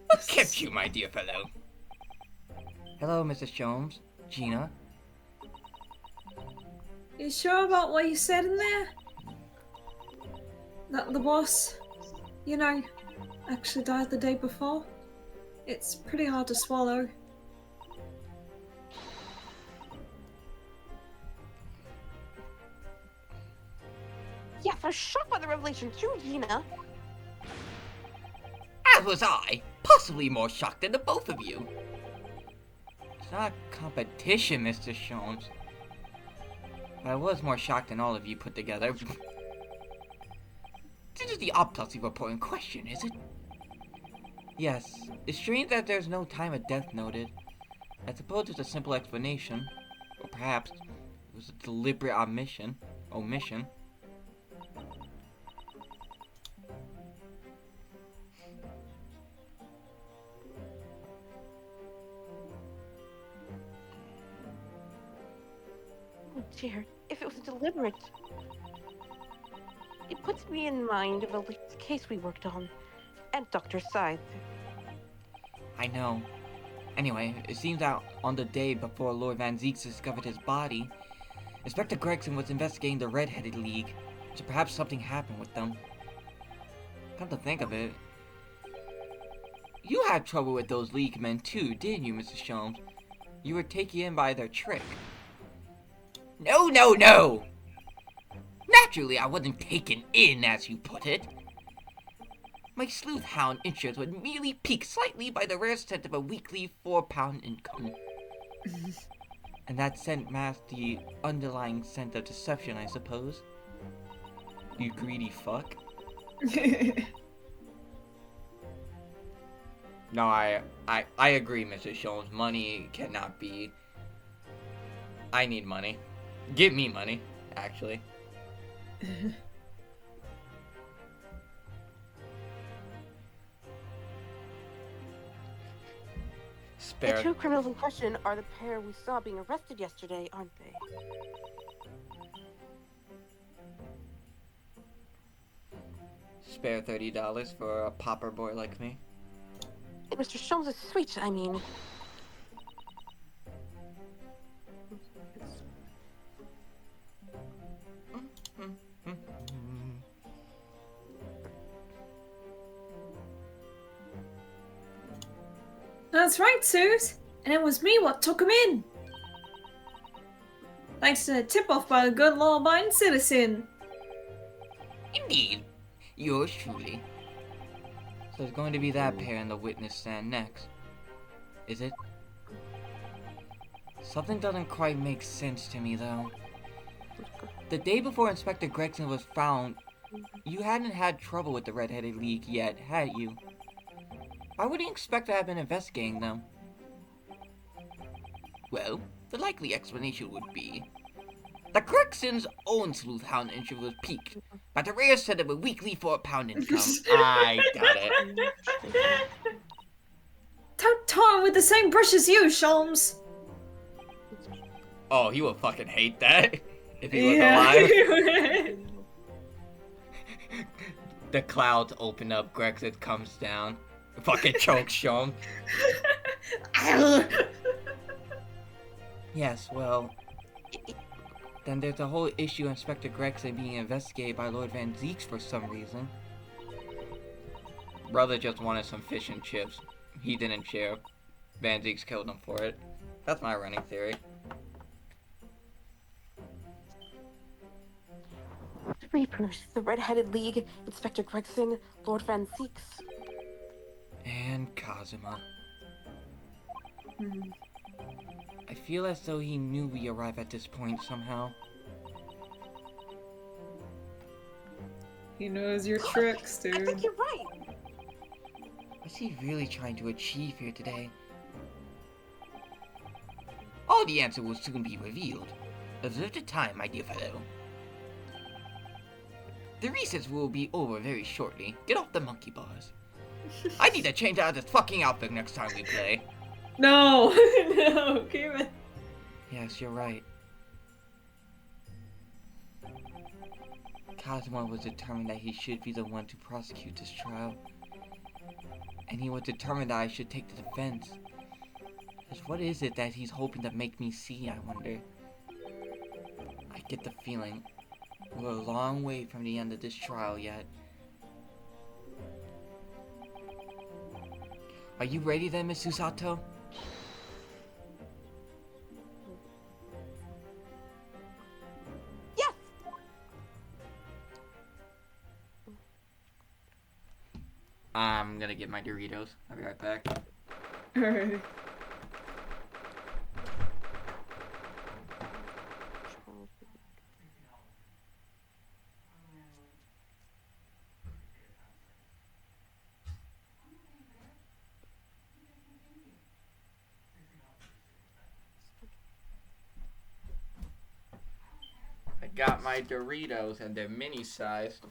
What kept you, my dear fellow? Hello, Mrs. Sholmes. Gina. You sure about what you said in there? That the boss, you know, actually died the day before? It's pretty hard to swallow. Yes, I was shocked by the revelation too, Gina. As was I. Possibly more shocked than the both of you. It's not competition, Mr. Sholmes. But I was more shocked than all of you put together. This is the autopsy report in question, is it? Yes. It's strange that there's no time of death noted. I suppose it's a simple explanation. Or perhaps it was a deliberate omission. Oh dear, if it was deliberate. It puts me in mind of a case we worked on, and Dr. Scythe. I know. Anyway, it seems that on the day before Lord Van Zeeks discovered his body, Inspector Gregson was investigating the Red-Headed League, so perhaps something happened with them. Come to think of it, you had trouble with those League men too, didn't you, Mrs. Sholmes? You were taken in by their trick. No, no, no! Naturally, I wasn't taken in, as you put it. My sleuth hound interest would merely pique slightly by the rare scent of a weekly £4 income. And that scent masked the underlying scent of deception, I suppose. You greedy fuck. No, I agree, Mr. Sholmes. Money cannot be... I need money. Give me money, actually. The Spare. two criminals in question are the pair we saw being arrested yesterday, aren't they? Spare $30 for a pauper boy like me. And Mr. Sholmes is sweet, I mean. That's right, Suze. And it was me what took him in. Thanks to a tip-off by a good law-abiding citizen. Indeed. Yours truly. So it's going to be that pair in the witness stand next. Is it? Something doesn't quite make sense to me, though. The day before Inspector Gregson was found, you hadn't had trouble with the Red-Headed League yet, had you? Why would you expect to have been investigating them? Well, the likely explanation would be that Gregson's own sleuth hound interest was peaked, but the Reyes said of a weekly £4 income. I got it. Don't tar him with the same brush as you, Sholmes. Oh, he would fucking hate that if he was alive. The clouds open up, Gregson comes down. Fucking chokes Sean. Yes, well, then there's the whole issue of Inspector Gregson being investigated by Lord Van Zeeks for some reason. Brother just wanted some fish and chips. He didn't share. Van Zeeks killed him for it. That's my running theory. The Reapers, the Red-Headed League, Inspector Gregson, Lord Van Zeeks. And Kazuma. I feel as though he knew we arrived at this point somehow. He knows your tricks, I dude. think you're right. What's he really trying to achieve here today? All the answer will soon be revealed. Observe the time, my dear fellow. The recess will be over very shortly. Get off the monkey bars. I need to change out of this fucking outfit next time we play. No! No, keep it. Yes, you're right. Kazuma was determined that he should be the one to prosecute this trial. And he was determined that I should take the defense. Just what is it that he's hoping to make me see, I wonder? I get the feeling we're a long way from the end of this trial yet. Are you ready then, Miss Susato? Yes! I'm gonna get my Doritos. I'll be right back. Alright. I got my Doritos and they're mini sized.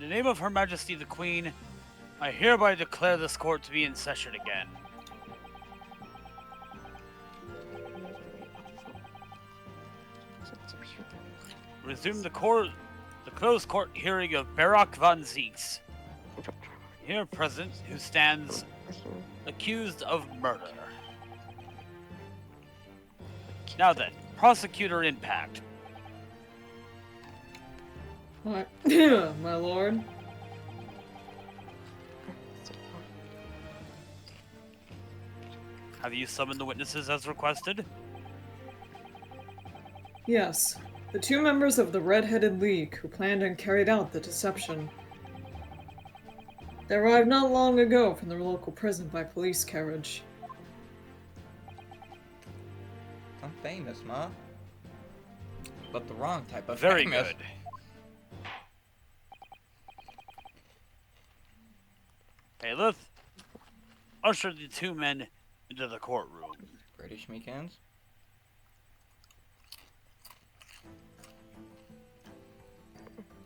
the name of Her Majesty the Queen, I hereby declare this court to be in session again. Resume the closed court hearing of Barak von Zieks, here present, who stands accused of murder. Now then, prosecutor impact. My lord. Have you summoned the witnesses as requested? Yes, the 2 members of the Red-Headed League who planned and carried out the deception. They arrived not long ago from the local prison by police carriage. I'm famous, Ma. But the wrong type of Very famous. good. Bailiff, usher the 2 men into the courtroom. British Meekans.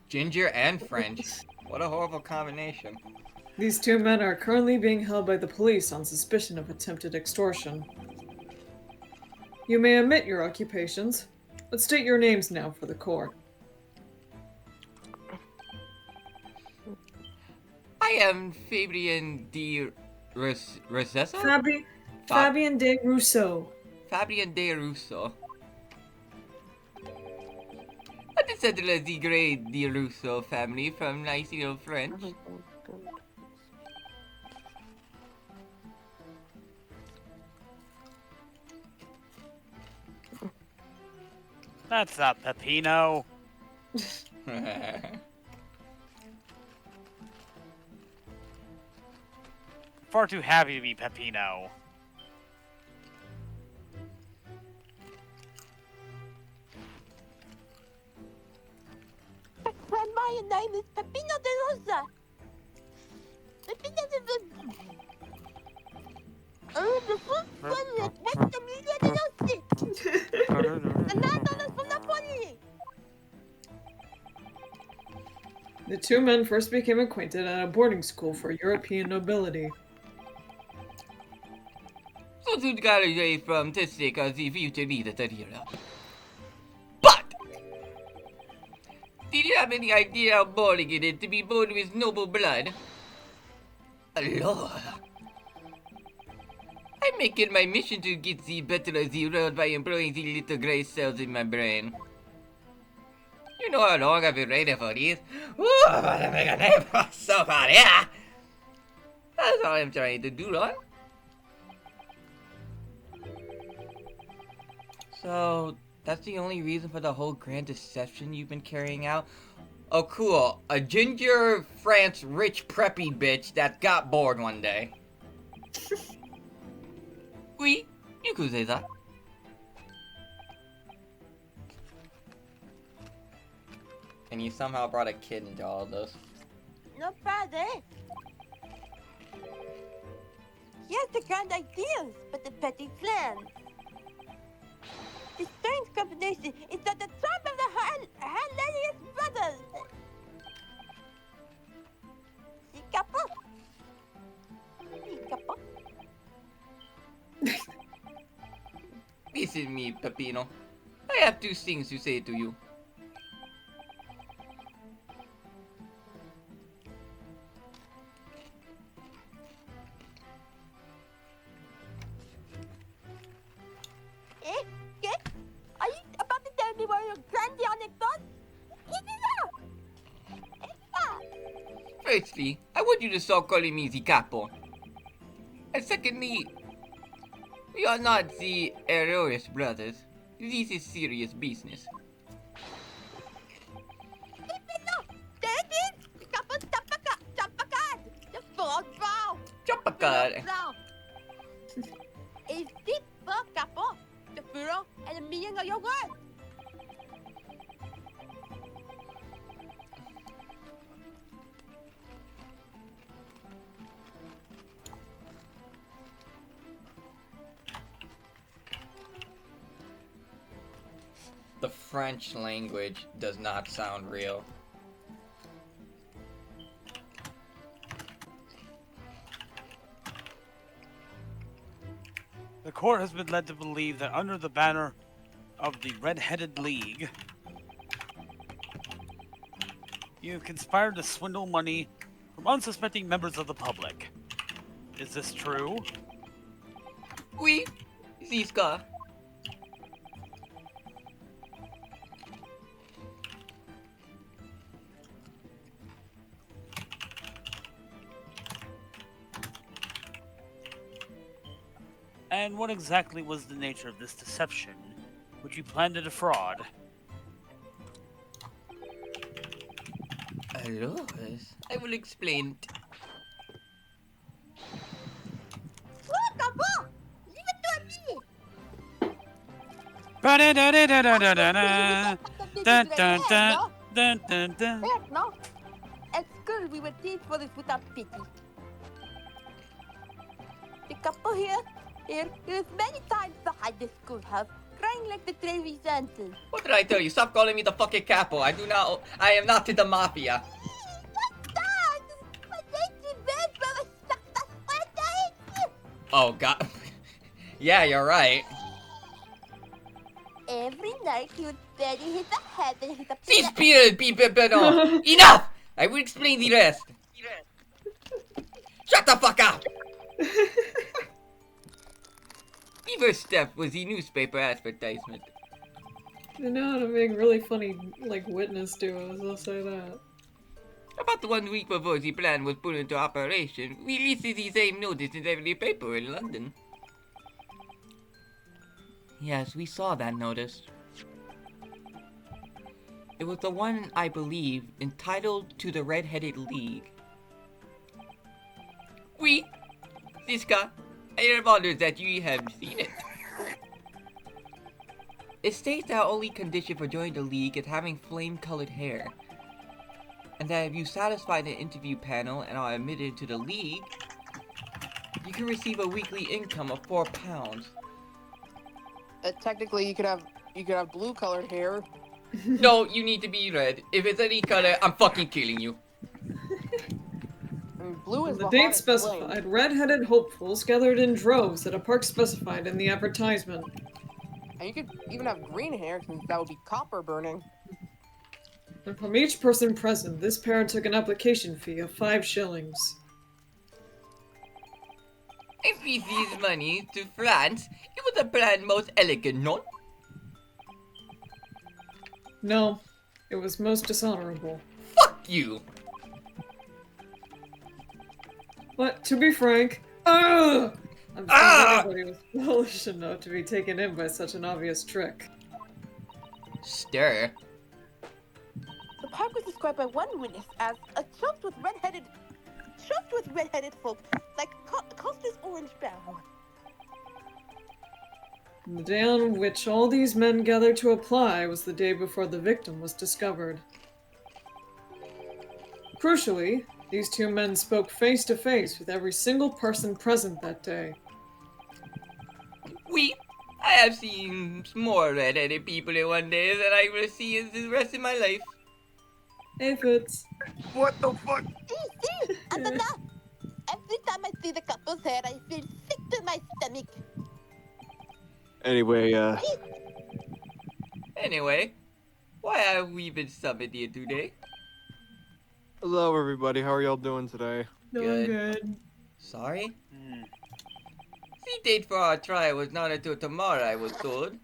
Ginger and French. What a horrible combination. These 2 men are currently being held by the police on suspicion of attempted extortion. You may omit your occupations, but state your names now for the court. I am Fabian de Rousseau? Fabien de Rousseau. Fabian de Rousseau. A descendant of the great de Rousseau family from nice little French. That's not Peppino. Far too happy to be Peppino. My name is Pepino de Rosa. Pepino de Rosa. The first one is next to me, de Rossi. And now from Napoli. The 2 men first became acquainted at a boarding school for European nobility. So to got away from Tessie as the future leader to Europe. But did you have any idea how boring it is to be born with noble blood? Lord. I make it my mission to get the better of the world by employing the little grey cells in my brain. You know how long I've been waiting for these? Ooh, I'm about to make a name for myself out here! That's all I'm trying to do, Lord. So, that's the only reason for the whole grand deception you've been carrying out? Oh, cool. A ginger, France, rich, preppy bitch that got bored one day. Oui, you could say that. And you somehow brought a kid into all of this. Not bad, eh? He has the grand ideas, but the petty plans. The strange combination is that the tribe of the hilarious brothers. Si capo? Si capo? Listen me, Peppino. I have 2 things to say to you. Eh? ¿Qué? Are you about to tell me one of your grand anecdotes? Firstly, I want you to stop calling me the capo. And secondly, we are not the Heroes brothers. This is serious business. There it is! Si capo Chapacad! The frog brow! Chapacad! Is this for capo? The furrow and the meaning of your words? The French language does not sound real. court has been led to believe that under the banner of the Red-Headed League, you have conspired to swindle money from unsuspecting members of the public. Is this true? Oui, Ziska. And what exactly was the nature of this deception which you planned to defraud? Alos, I will explain. Look, Papa! Leave it to me! Ba-da-da-da-da-da-da-da. Dun, dun, dun, dun, dun, dun. Yes, no? At school, we were teach for this without pity. The couple here is many times the high the schoolhouse, crying like the Trevi Santos. What did I tell you? Stop calling me the fucking capo. I am not in the mafia. Oh god. Yeah, you're right. Every night he would bury his head and hit a See, spirit, no. Enough! I will explain the rest. Shut the fuck up! The first step was the newspaper advertisement. They know how to make really funny, like, witness duos, I'll say that. About 1 week before the plan was put into operation, we listed the same notice in every paper in London. Yes, we saw that notice. It was the one, I believe, entitled To the Red-Headed League. Oui, Siska, I have honored that you have seen it. It states that our only condition for joining the league is having flame-colored hair. And that if you satisfy the interview panel and are admitted to the league, you can receive a weekly income of £4. Technically, you could have blue-colored hair. No, you need to be red. If it's any color, I'm fucking killing you. I mean, blue is The the date hottest specified, flame. red-headed hopefuls gathered in droves at a park specified in the advertisement. And you could even have green hair, since that would be copper burning. And from each person present, this pair took an application fee of 5 shillings. If we this money to France, it was the plan most elegant, not? No, it was most dishonorable. Fuck you! But, to be frank, I'm Ah! anybody was foolish enough to be taken in by such an obvious trick. Stir. The park was described by one witness as a choked with red-headed folk, like Costa's orange barrel. The day on which all these men gathered to apply was the day before the victim was discovered. Crucially, these 2 men spoke face to face with every single person present that day. We, I have seen more red-headed people in one day than I will see in the rest of my life. Hey, Fitz. What the fuck? See, and every time I see the couple's hair, I feel sick to my stomach. Anyway, Why have we been summoned here today? hello everybody, how are y'all doing today? Doing Good. good. Sorry? The date for our trial was not until tomorrow, I was told.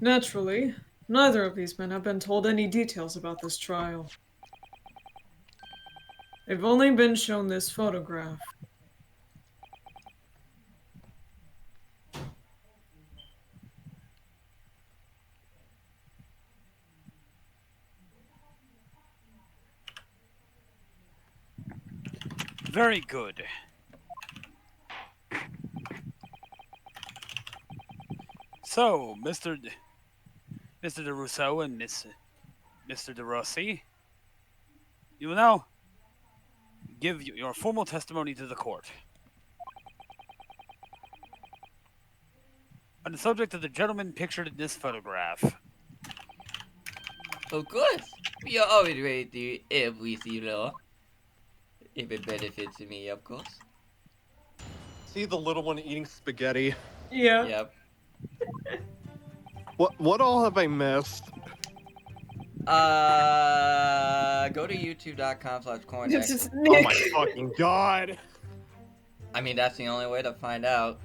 Naturally, neither of these men have been told any details about this trial. They've only been shown this photograph. Very good. So, Mr. De Rousseau and Mr. De Rossi, you will now give your formal testimony to the court. on the subject of the gentleman pictured in this photograph. Of course, we are always ready to do everything law. If it benefits me, of course. See the little one eating spaghetti. Yeah. Yep. What all have I missed? Go to youtube.com/corn. It's just Oh Nick. my fucking god! I mean, that's the only way to find out.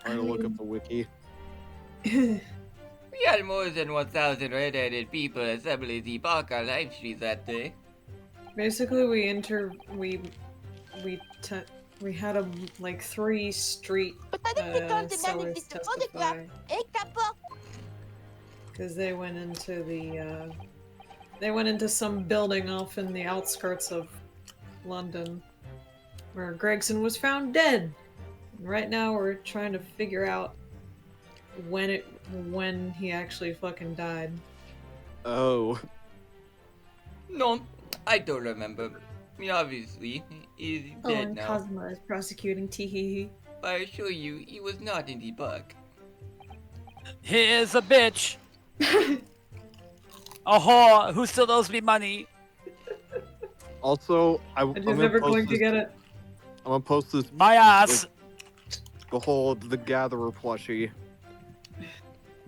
I'm gonna look up the wiki. We had more than 1,000 red-headed people assemble the park on Live Street that day. Basically, we had like 3 street But I think the condemned sellers is the photograph. testify Capo? because they went into some building off in the outskirts of London where Gregson was found dead. Right now, we're trying to figure out when he actually fucking died. Oh. No, I don't remember. I mean, obviously, he's dead and now. Cosmo is prosecuting Teehee. But I assure you, he was not in the park. He is a bitch. A whore who still owes me money. Also, And he's never going to get it. I'm gonna post this. My ass. Behold the Gatherer plushie.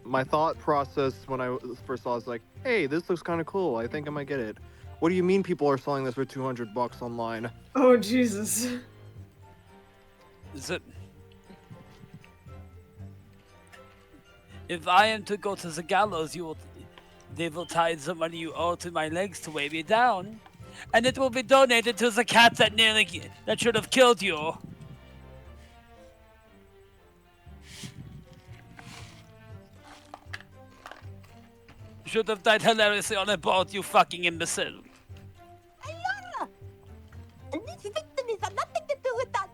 My thought process when I first saw it was like, hey, this looks kind of cool. I think I might get it. What do you mean people are selling this for $200 online? Oh, Jesus. Is it? If I am to go to the gallows, they will tie the money you owe to my legs to weigh me down, and it will be donated to the cat that should have killed you. Should have died hilariously on a boat, you fucking imbecile. Ayala! And this victim has nothing to do with that.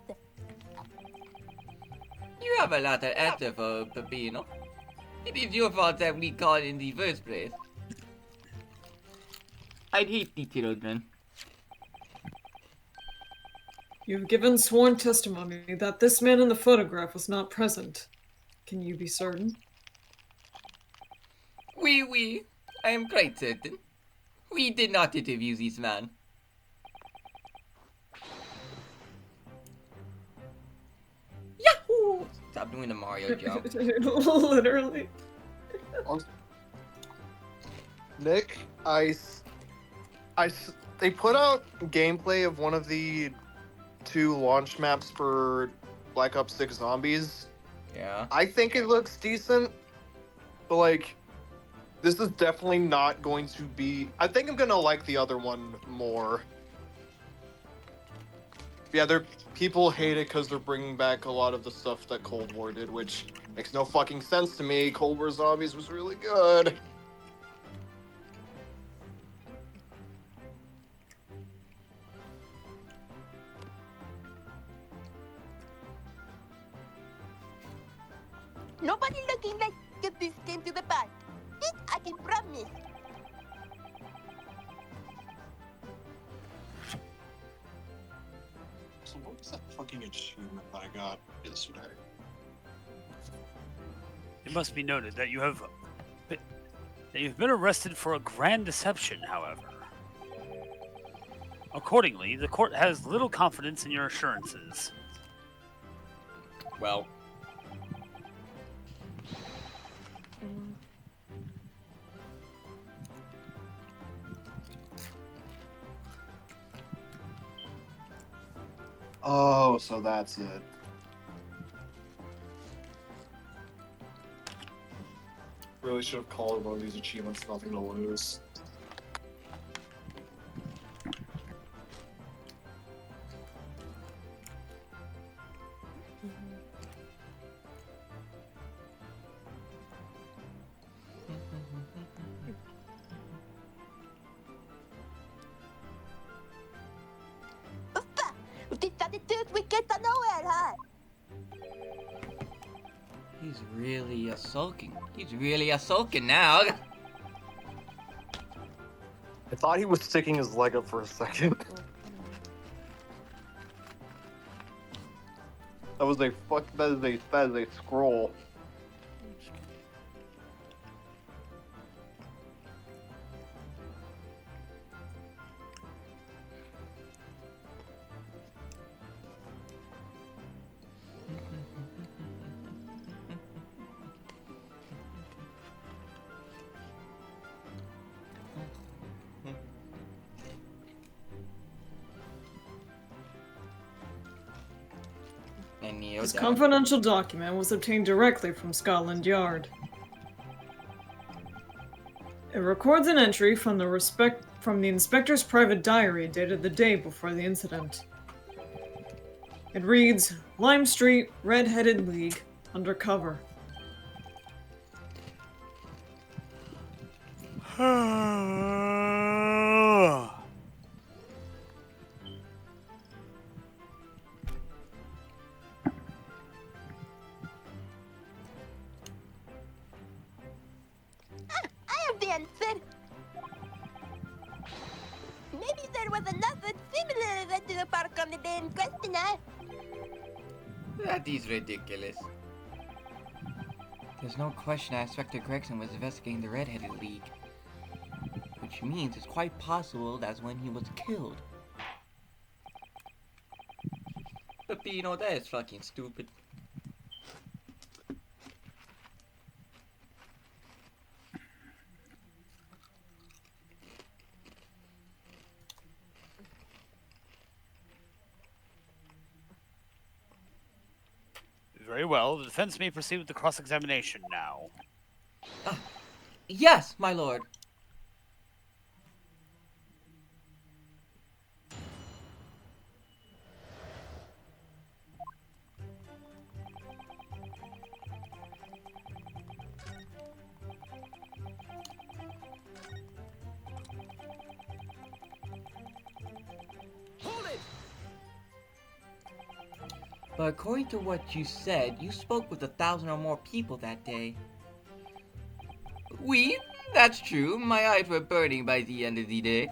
You have a lot to answer for, Peppino. It is your fault that we called in the first place. I'd hate the children. You've given sworn testimony that this man in the photograph was not present. Can you be certain? Oui, I am quite certain. We did not interview this man. Yahoo! Stop doing the Mario jump. Literally. Nick, they put out gameplay of one of the 2 launch maps for Black Ops 6 Zombies. Yeah. I think it looks decent, but like, this is definitely not going to be. I think I'm gonna like the other one more. Yeah, people hate it because they're bringing back a lot of the stuff that Cold War did, which makes no fucking sense to me. Cold War Zombies was really good. Nobody looking like this came to the park. This I can promise. So what was that fucking achievement that I got yesterday? It must be noted that you've been arrested for a grand deception, however. Accordingly, the court has little confidence in your assurances. Well. Oh, so that's it. Really should have called one of these achievements Nothing to Lose. With this attitude, we get to nowhere, huh? He's really a sulking. He's really a sulking now. I thought he was sticking his leg up for a second. That is a scroll. And kneel This down. confidential document was obtained directly from Scotland Yard. It records an entry from the inspector's private diary dated the day before the incident. It reads, Lime Street, Red-Headed League, undercover. I have the answer. Maybe there was another similar event in the park on the day in question, eh? That is ridiculous. There's no question that Inspector Gregson was investigating the Red-Headed League. Which means it's quite possible that's when he was killed. But you know, that is fucking stupid. Very well. The defense may proceed with the cross-examination now. Yes, my lord. Hold it! But according to what you said, you spoke with 1,000 or more people that day. Oui, that's true. My eyes were burning by the end of the day.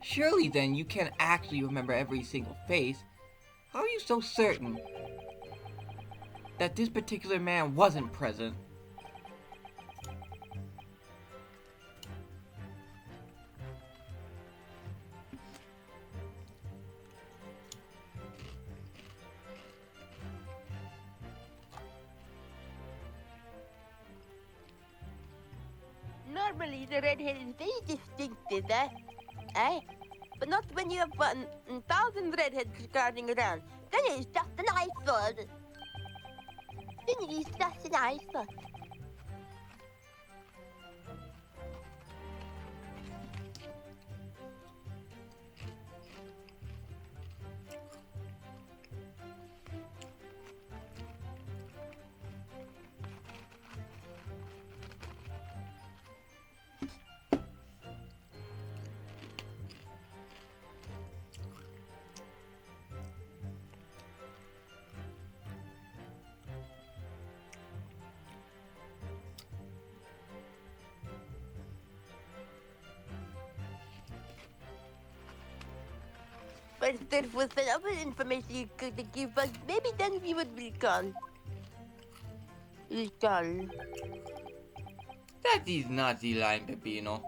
Surely then you can't actually remember every single face. How are you so certain that this particular man wasn't present? Normally, the redhead is very distinctive, eh? Eh? But not when you have 1,000 redheads guarding around. Then it is just an eyesore. Then it is just an eyesore. But if there was some other information you could give us, maybe then we would recall. Recall. That is not the line, Peppino.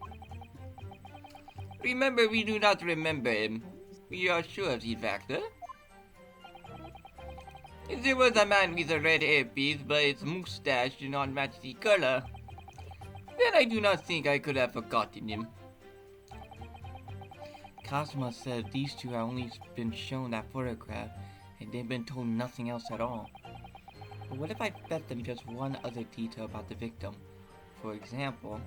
Remember, we do not remember him. We are sure of the factor. There was a man with a red hairpiece, but his mustache did not match the color. Then I do not think I could have forgotten him. Cosmo said these two have only been shown that photograph, and they've been told nothing else at all. But what if I bet them just one other detail about the victim? For example,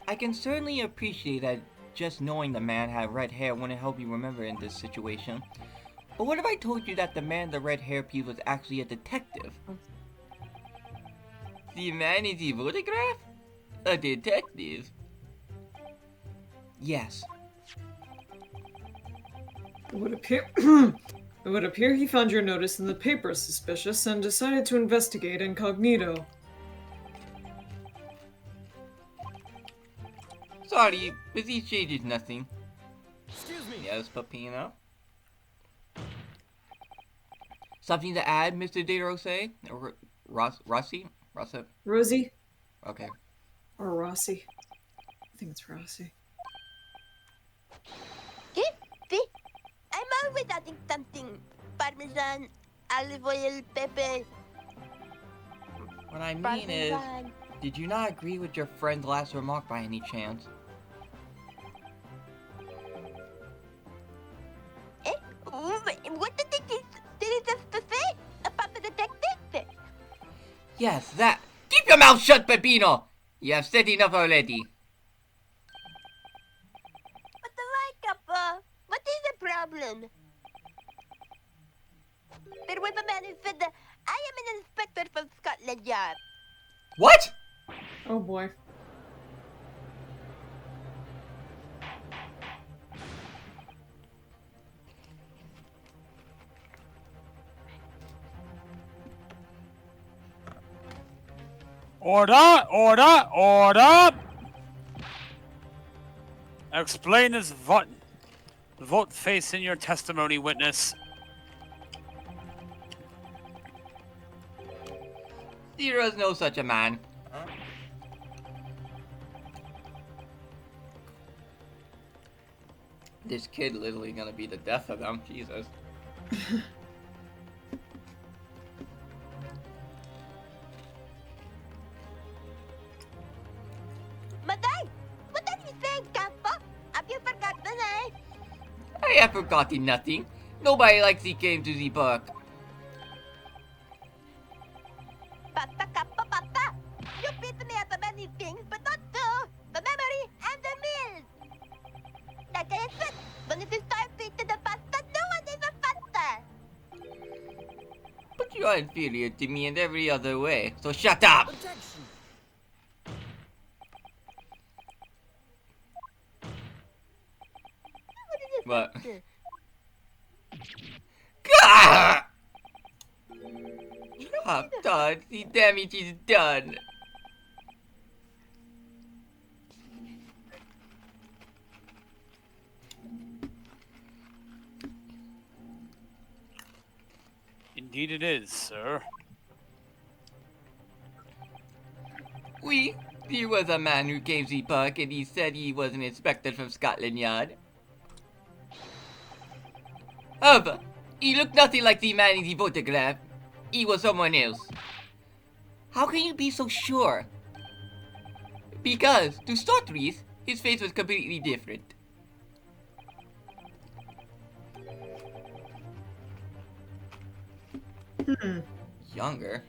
I can certainly appreciate that just knowing the man had red hair wouldn't help you remember in this situation. But what if I told you that the man in the red hairpiece was actually a detective? The man in the photograph? A detective? Yes. It would appear it would appear he found your notice in the paper suspicious and decided to investigate incognito. Sorry, but these changes nothing. Yes, Peppino. Something to add, Mr. De Rosé? Or Rossi? Rossa? Rosie Okay. or Rossi? I think it's Rossi. See? I'm always adding something. Parmesan, olive oil, pepper, What I mean is, Parmesan. did you not agree with your friend's last remark by any chance? Eh? What did they just say about the detective? Yes, that. Keep your mouth shut, Peppino! You have said enough already. But the Papa, what is the problem? There was a man who said that I am an inspector from Scotland Yard. What? Oh boy. Order! Order! Order! Explain this vote face in your testimony, witness. There is no such a man. This kid literally gonna be the death of them. Jesus. Maday, what are you saying, Kappa? Have you forgotten, eh? I have forgotten nothing. Nobody likes he came to the park. Papa, Kappa, Papa. You beat me at many things, but not two. The memory and the meals. Like I said, when it is time to eat the pasta, no one is a pasta. But you are inferior to me in every other way, so shut up! Objection. What? pasta? Gah! I'm done. The damage is done. Indeed it is, sir. There was a man who came to the park and he said he was an inspector from Scotland Yard. However, he looked nothing like the man in the photograph. He was someone else. How can you be so sure? Because, to start with, his face was completely different. Younger?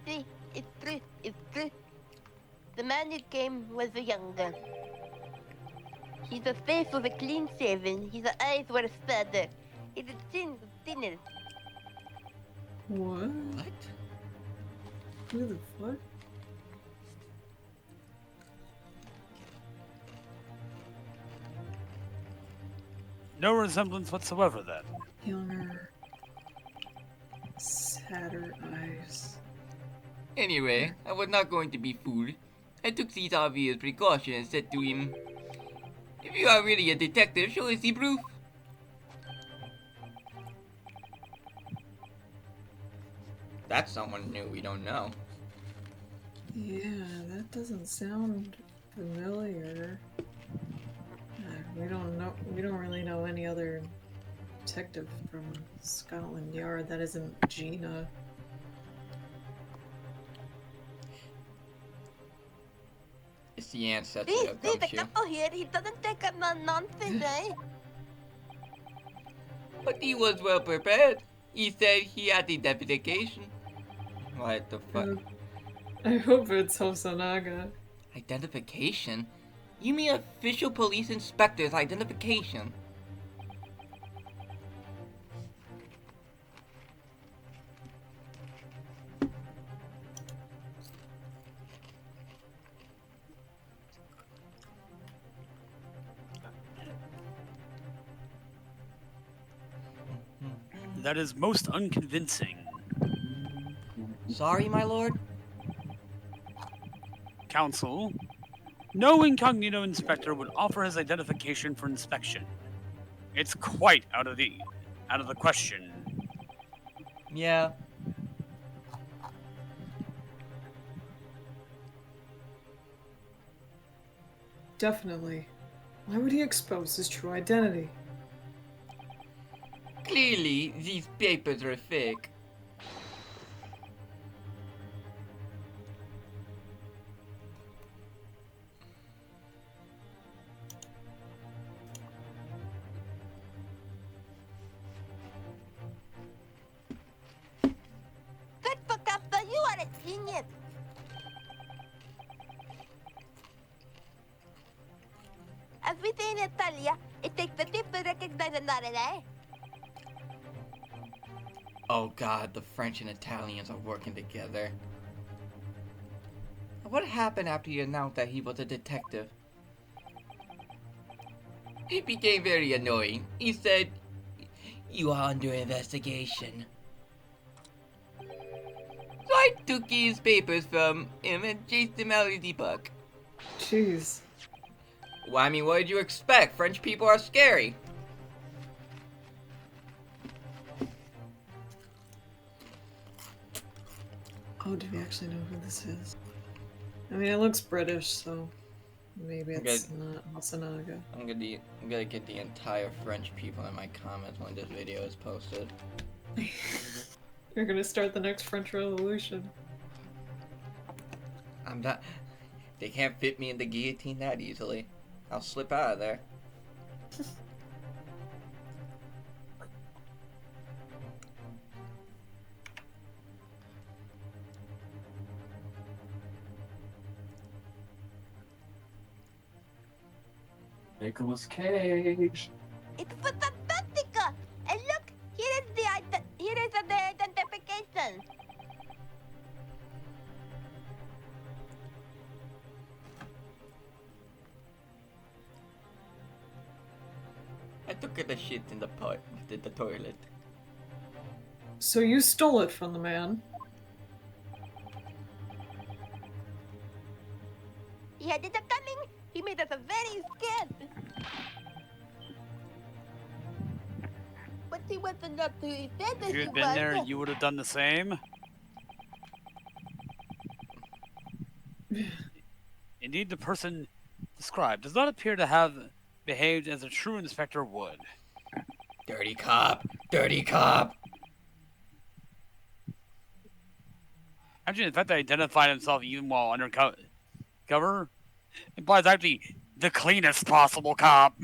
See, it's true, it's true. The man who came was the younger. His face was a clean shaven, his eyes were sadder. His chin was thinner. What? What? Who the fuck? No resemblance whatsoever, then. Younger. Sadder eyes. Anyway, I was not going to be fooled. I took these obvious precautions and said to him, "If you are really a detective, show us the proof." That's someone new we don't know. Yeah, that doesn't sound familiar. We don't really know any other detective from Scotland Yard that isn't Gina. It's the ancestor See, that the comes here. couple here, he doesn't take up nonsense, eh? But he was well prepared. He said he had identification. What the fuck? I hope it's Hosonaga. Identification? You mean official police inspector's identification? That is most unconvincing. Sorry, my lord? Counsel, No incognito inspector would offer his identification for inspection. It's quite out of the question. Yeah. Definitely. Why would he expose his true identity? Clearly, these papers are fake. Good for Kappa, you are a genius. As we say in Italy, it takes a tip to recognize another, eh? Oh god, the French and Italians are working together. What happened after he announced that he was a detective? He became very annoying. He said, "You are under investigation." So I took his papers from him and chased him out of the book. Jeez. Well, I mean, what did you expect? French people are scary. Oh, do we actually know who this is? I mean, it looks British, so maybe it's not Masanaga. I'm gonna get the entire French people in my comments when this video is posted. You're gonna start the next French Revolution. I'm not. They can't fit me in the guillotine that easily. I'll slip out of there. Nicolas Cage. It's fantastica! And look, here is the identification. I took the shit in the toilet. So you stole it from the man. He had it coming. He made us very scared. But he wasn't not who he said that If you he had been there, was. you would have done the same. Indeed, the person described does not appear to have behaved as a true inspector would. Dirty cop! Dirty cop! Actually, the fact that he identified himself even while undercover implies actually the cleanest possible cop.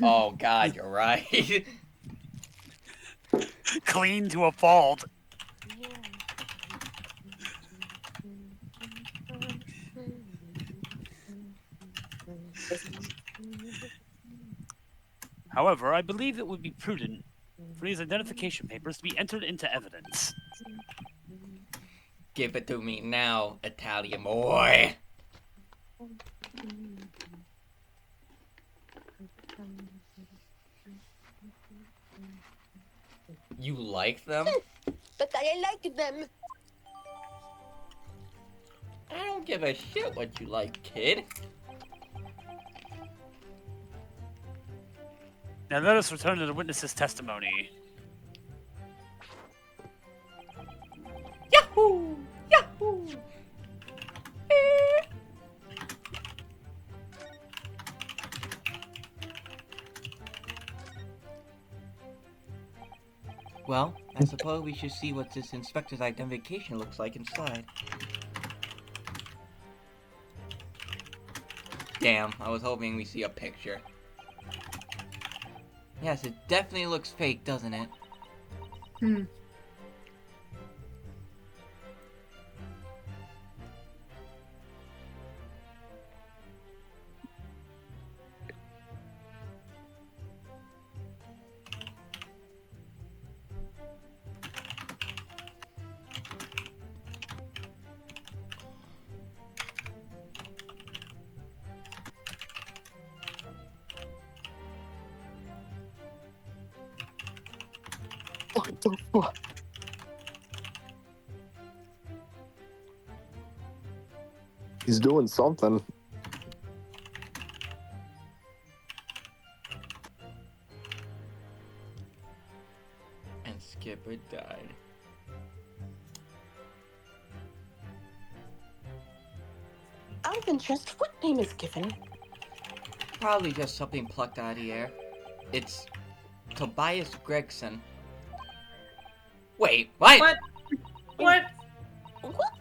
Oh god, you're right. Clean to a fault. However, I believe it would be prudent for these identification papers to be entered into evidence. Give it to me now, Italian boy. You like them? But I like them. I don't give a shit what you like, kid. Now let us return to the witness's testimony. Yahoo! Yahoo! Well, I suppose we should see what this inspector's identification looks like inside. Damn, I was hoping we see a picture. Yes, it definitely looks fake, doesn't it? Hmm. What the fuck? He's doing something. And Skipper died. Out of interest, what name is given? Probably just something plucked out of the air. It's Tobias Gregson. Wait, what? What? What? What?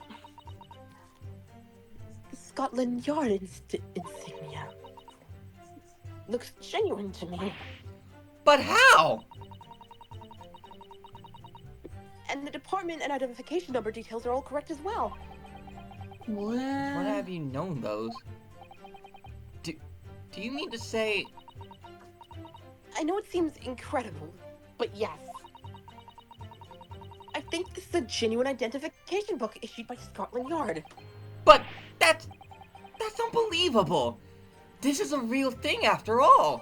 The Scotland Yard insignia. Looks genuine to me. But how? And the department and identification number details are all correct as well. What? When have you known those? Do you mean to say... I know it seems incredible, but yes. I think this is a genuine identification book issued by Scotland Yard. But that's unbelievable! This is a real thing after all!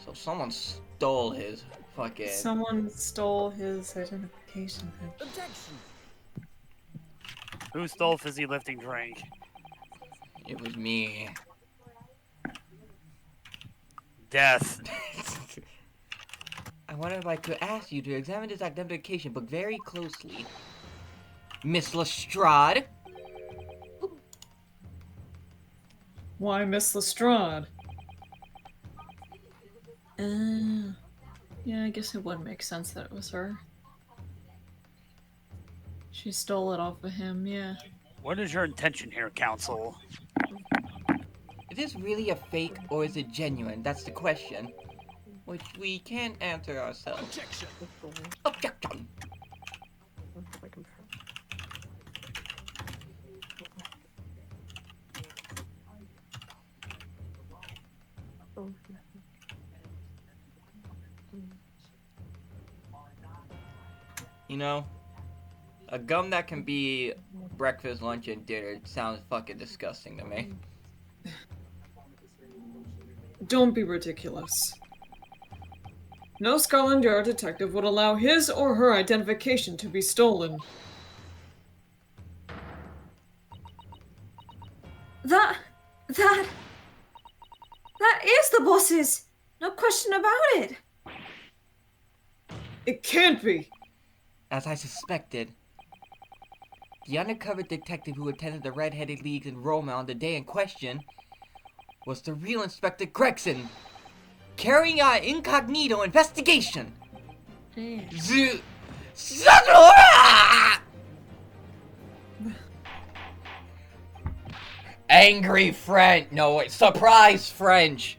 So someone stole his fucking... Someone stole his identification. Objection. Who stole fizzy lifting drink? It was me. Death. I wonder if I could ask you to examine this identification book very closely. Miss Lestrade? Why Miss Lestrade? Yeah, I guess it would make sense that it was her. She stole it off of him, yeah. What is your intention here, Council? Is this really a fake or is it genuine? That's the question. Which we can't answer ourselves. Objection. Objection! You know, a gum that can be breakfast, lunch, and dinner sounds fucking disgusting to me. Don't be ridiculous. No Scotland Yard detective would allow his or her identification to be stolen. That is the boss's! No question about it! It can't be! As I suspected, the undercover detective who attended the Red-Headed League's enrollment on the day in question was the real Inspector Gregson, carrying out an incognito investigation. Angry French. No, wait. Surprise French.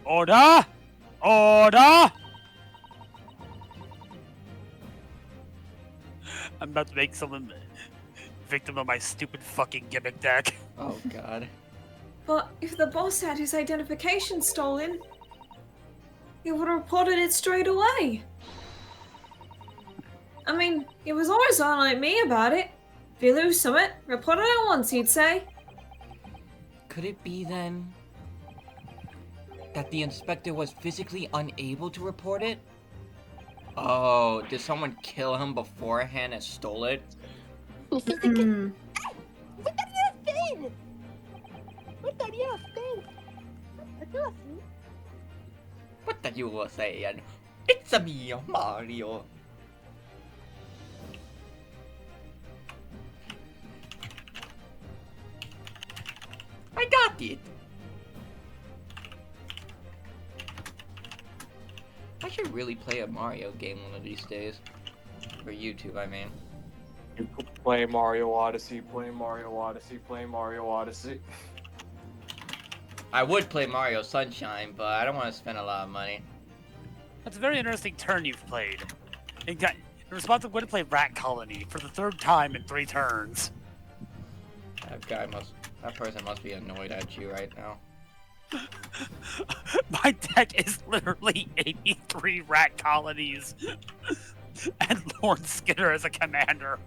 Order! Order! I'm about to make someone victim of my stupid fucking gimmick deck. Oh god. But if the boss had his identification stolen, he would have reported it straight away. I mean, he was always on like me about it. If you lose something, report it at once, he'd say. Could it be then that the inspector was physically unable to report it? Oh, did someone kill him beforehand and stole it? What are you saying? What are you saying? It's a me, Mario. I got it. I should really play a Mario game one of these days. For YouTube, I mean. You play Mario Odyssey, play Mario Odyssey, play Mario Odyssey. I would play Mario Sunshine, but I don't want to spend a lot of money. That's a very interesting turn you've played. In response, I'm going to play Rat Colony for the third time in 3 turns. That person must be annoyed at you right now. My deck is literally 83 rat colonies and Lord Skinner as a commander.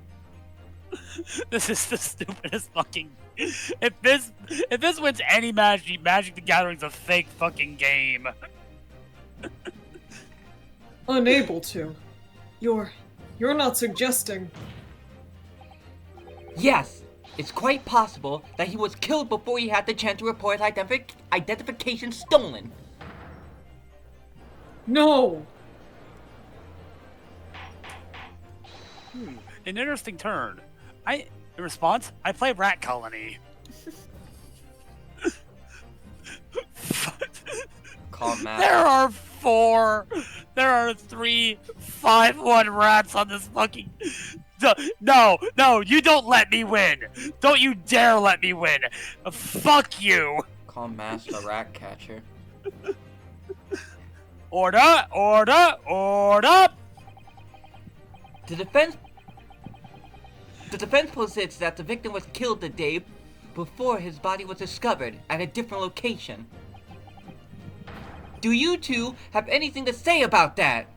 This is the stupidest fucking. If this wins any Magic the Gathering's a fake fucking game. Unable to. You're not suggesting. Yes, It's quite possible that he was killed before he had the chance to report his identification stolen. No! An interesting turn. In response, I play Rat Colony. Called Matt. There are 3 5-1 rats on this fucking... No, you don't let me win. Don't you dare let me win. Fuck you. Call Master Rat Catcher. Order. The defense posits that the victim was killed the day before his body was discovered at a different location. Do you two have anything to say about that?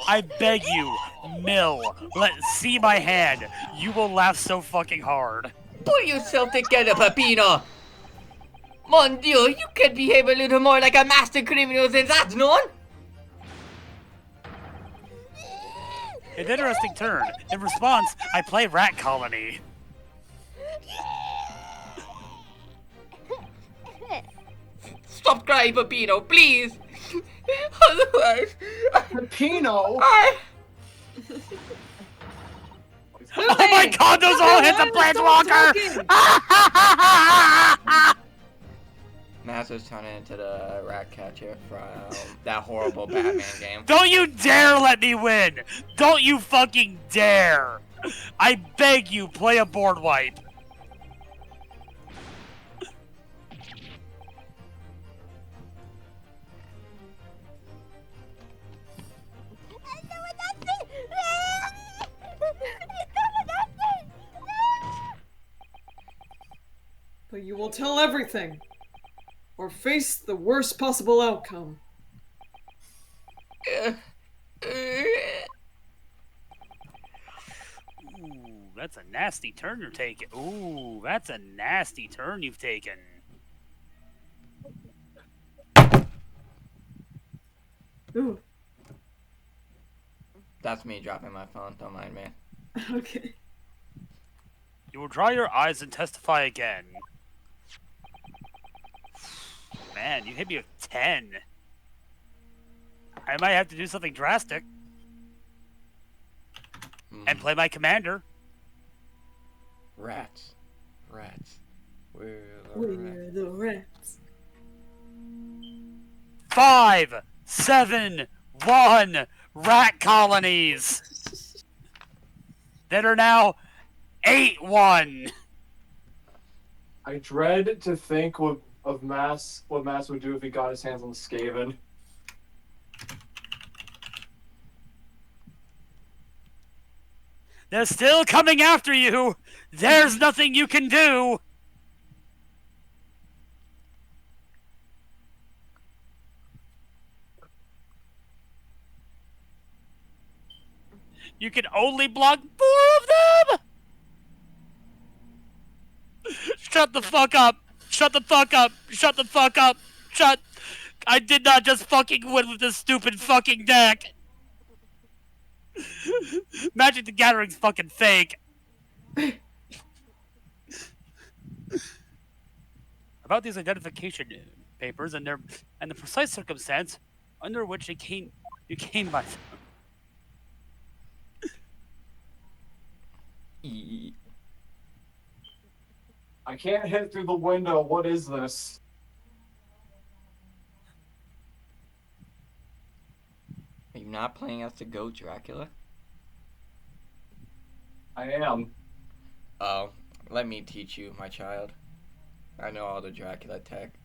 I beg you, Mill, see my hand. You will laugh so fucking hard. Pull yourself together, Peppino! Mon Dieu, you can behave a little more like a master criminal than that, no? An interesting turn. In response, I play Rat Colony. Stop crying, Peppino, please! Otherwise... Pino! Oh my god, those all hit the Planeswalker! Master's turning into the Rat Catcher from that horrible Batman game. Don't you dare let me win! Don't you fucking dare! I beg you, play a board wipe. But you will tell everything, or face the worst possible outcome. Ooh, that's a nasty turn you're taking. Ooh, that's a nasty turn you've taken. Ooh. That's me dropping my phone, don't mind me. Okay. You will dry your eyes and testify again. Man, you hit me with 10. I might have to do something drastic. And play my commander. Rats. Rats. We're The rats. 5, 7, 1 rat colonies that are now 8-1. I dread to think what Mass would do if he got his hands on the Skaven. They're still coming after you. There's nothing you can do. You can only block 4 of them. Shut the fuck up. Shut the fuck up. Shut the fuck up. Shut. I did not just fucking win with this stupid fucking deck. Magic the Gathering's fucking fake. About these identification papers and the precise circumstance under which you came by them. I can't hit through the window. What is this? Are you not playing as the goat Dracula? I am. Oh, let me teach you, my child. I know all the Dracula tech.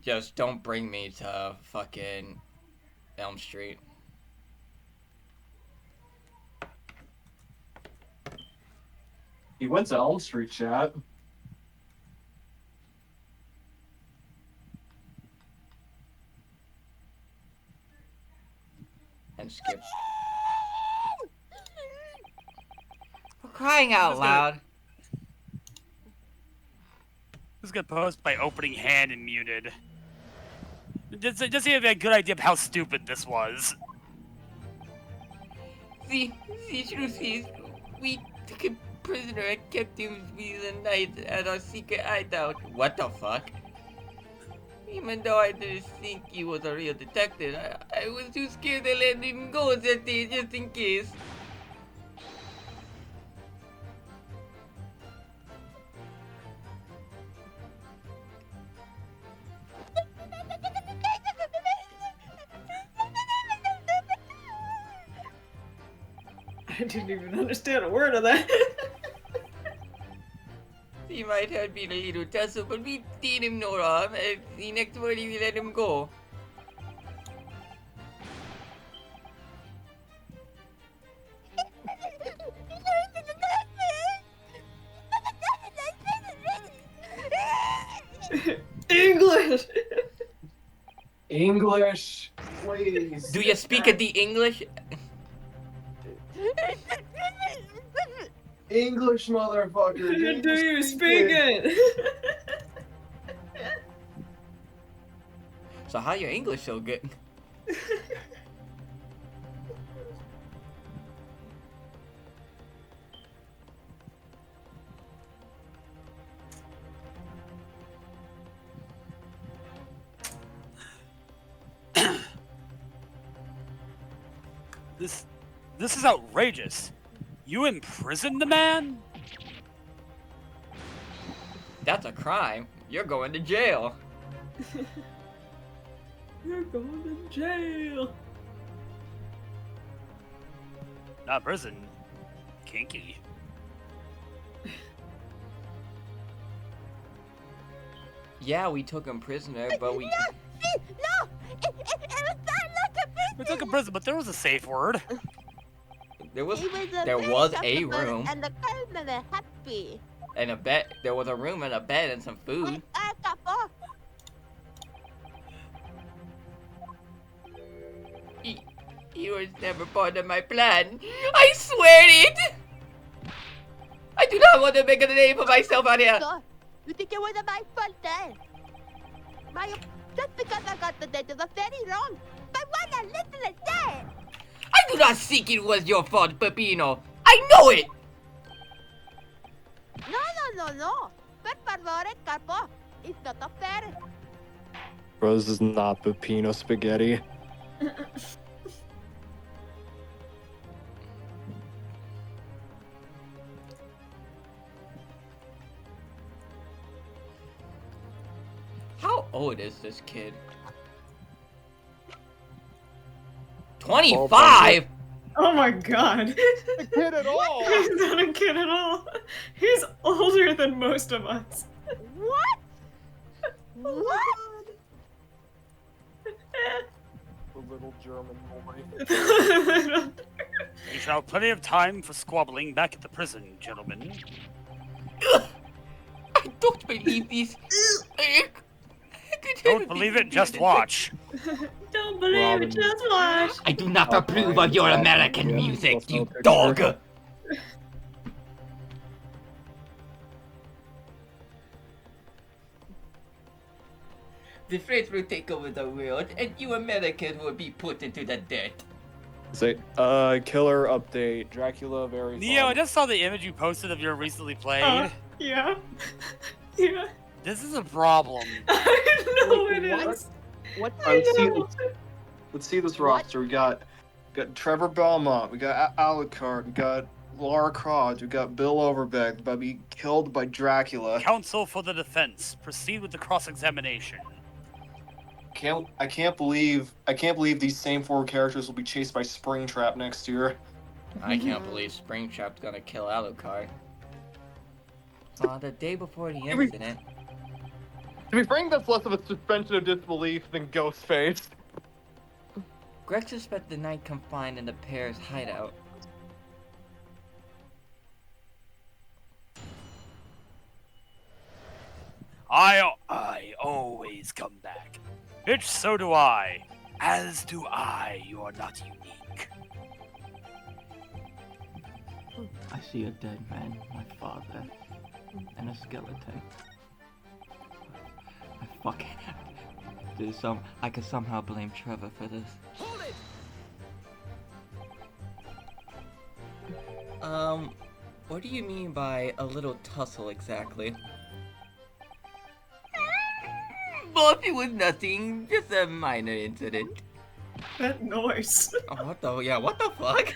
Just don't bring me to fucking Elm Street. He went to Elm Street, chat. And skip. For crying out loud. gonna post by opening hand and muted. Just so you have a good idea of how stupid this was. The truth is, we took a prisoner and kept him for the night at our secret hideout. What the fuck? Even though I didn't think he was a real detective, I was too scared to let him go that day just in case. I didn't even understand a word of that. He might have been a little tussle, but we did him no harm. The next morning we let him go. English! English, please. Do you speak the English? English, motherfucker. Do you speak it? So how your English so good? This is outrageous. You imprisoned the man? That's a crime. You're going to jail. You're going to jail. Not prison. Kinky. Yeah, we took him prisoner, but we... No! It was not like a business! We took him prison, but there was a safe word. There was It was a there very was a comfortable room and the calm and the happy. and a bed. There was a room and a bed and some food. Kapo. He was never part of my plan. I swear it! I do not want to make a name for myself out here. So, you think it was my fault then? Just because I got the date was very wrong. But what a little day! I do not think it was your fault, Pepino. I know it! No. Per favore, capo. It's not a fair. Bro, this is not Pepino spaghetti. How old is this kid? 25? Oh my god. A kid at all! He's not a kid at all. He's older than most of us. What? What? The little German boy. We shall have plenty of time for squabbling back at the prison, gentlemen. I don't believe this. Don't believe it, just watch. Don't believe Robin. it, just watch. I do not approve of your American music, That's no you picture. dog. The French will take over the world, and you Americans will be put into the dirt. Say, killer update. Dracula very Neo, I fun. just saw the image you posted of your recently played. Yeah. Yeah. This is a problem. I know Wait, it what? is. What? I know. Let's see this roster. We got Trevor Belmont. We got Alucard. We got Laura Croft. We got Bill Overbeck about to be killed by Dracula. Counsel for the defense, proceed with the cross-examination. I can't believe these same four characters will be chased by Springtrap next year. I can't believe Springtrap's gonna kill Alucard. The day before the incident. To be frank, that's less of a suspension of disbelief than Ghostface. Gretchen spent the night confined in the pair's hideout. I always come back. Bitch, so do I. As do I. You are not unique. I see a dead man, my father, and a skeleton. Fuck. I could somehow blame Trevor for this. Hold it! What do you mean by a little tussle exactly? Well, if it was nothing, just a minor incident. That noise. Oh, what the fuck?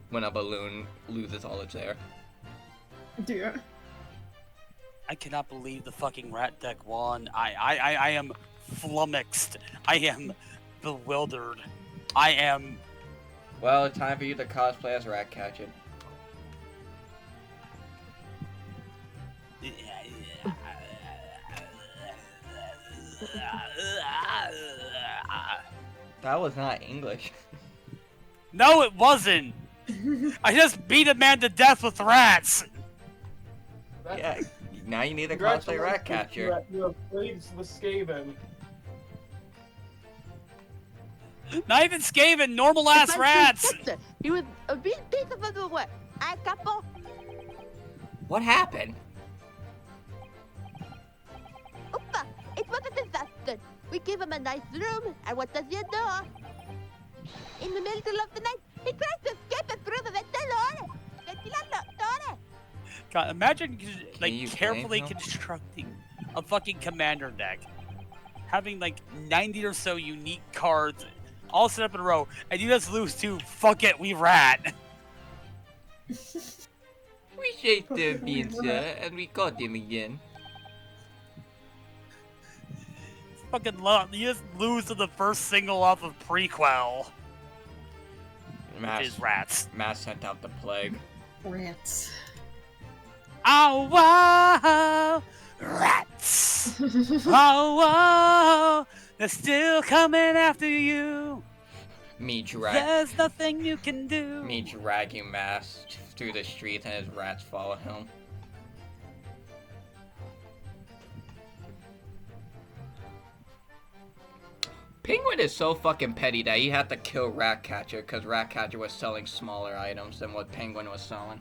When a balloon loses all its air. Yeah. I cannot believe the fucking rat deck won. I am flummoxed. I am bewildered. I am. Well, it's time for you to cosplay as Ratcatcher. That was not English. No, it wasn't. I just beat a man to death with rats. Yeah, now you need to cosplay Ratcatcher. You have played the Skaven. Not even Skaven, normal ass rats. He was a big piece of the what? I couple. What happened? Oopa! It was a disaster. We gave him a nice room, and what does he do? In the middle of the night, he tries to escape it through the ventilator. God, imagine like you carefully blame him? constructing a fucking commander deck, having like 90 or so unique cards, all set up in a row, and you just lose to fuck it, we rat. We chased the bean, sir, and we caught him again. Fucking you just lose to the first single off of Prequel, which is rats. Mass sent out the plague. Rats. Oh wow, rats! Oh wow, they're still coming after you. There's nothing you can do. Me dragging Mass through the streets and his rats follow him. Penguin is so fucking petty that he had to kill Ratcatcher because Ratcatcher was selling smaller items than what Penguin was selling.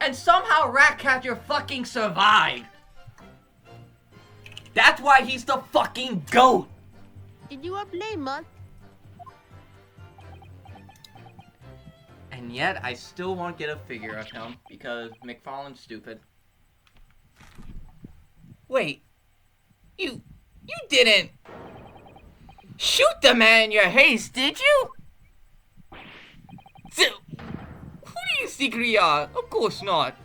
And somehow Ratcatcher fucking survived! That's why he's the fucking GOAT! Did you blame us? And yet, I still won't get a figure of him because McFarlane's stupid. Wait, you didn't shoot the man in your haste, did you? So, who do you think we are? Of course not.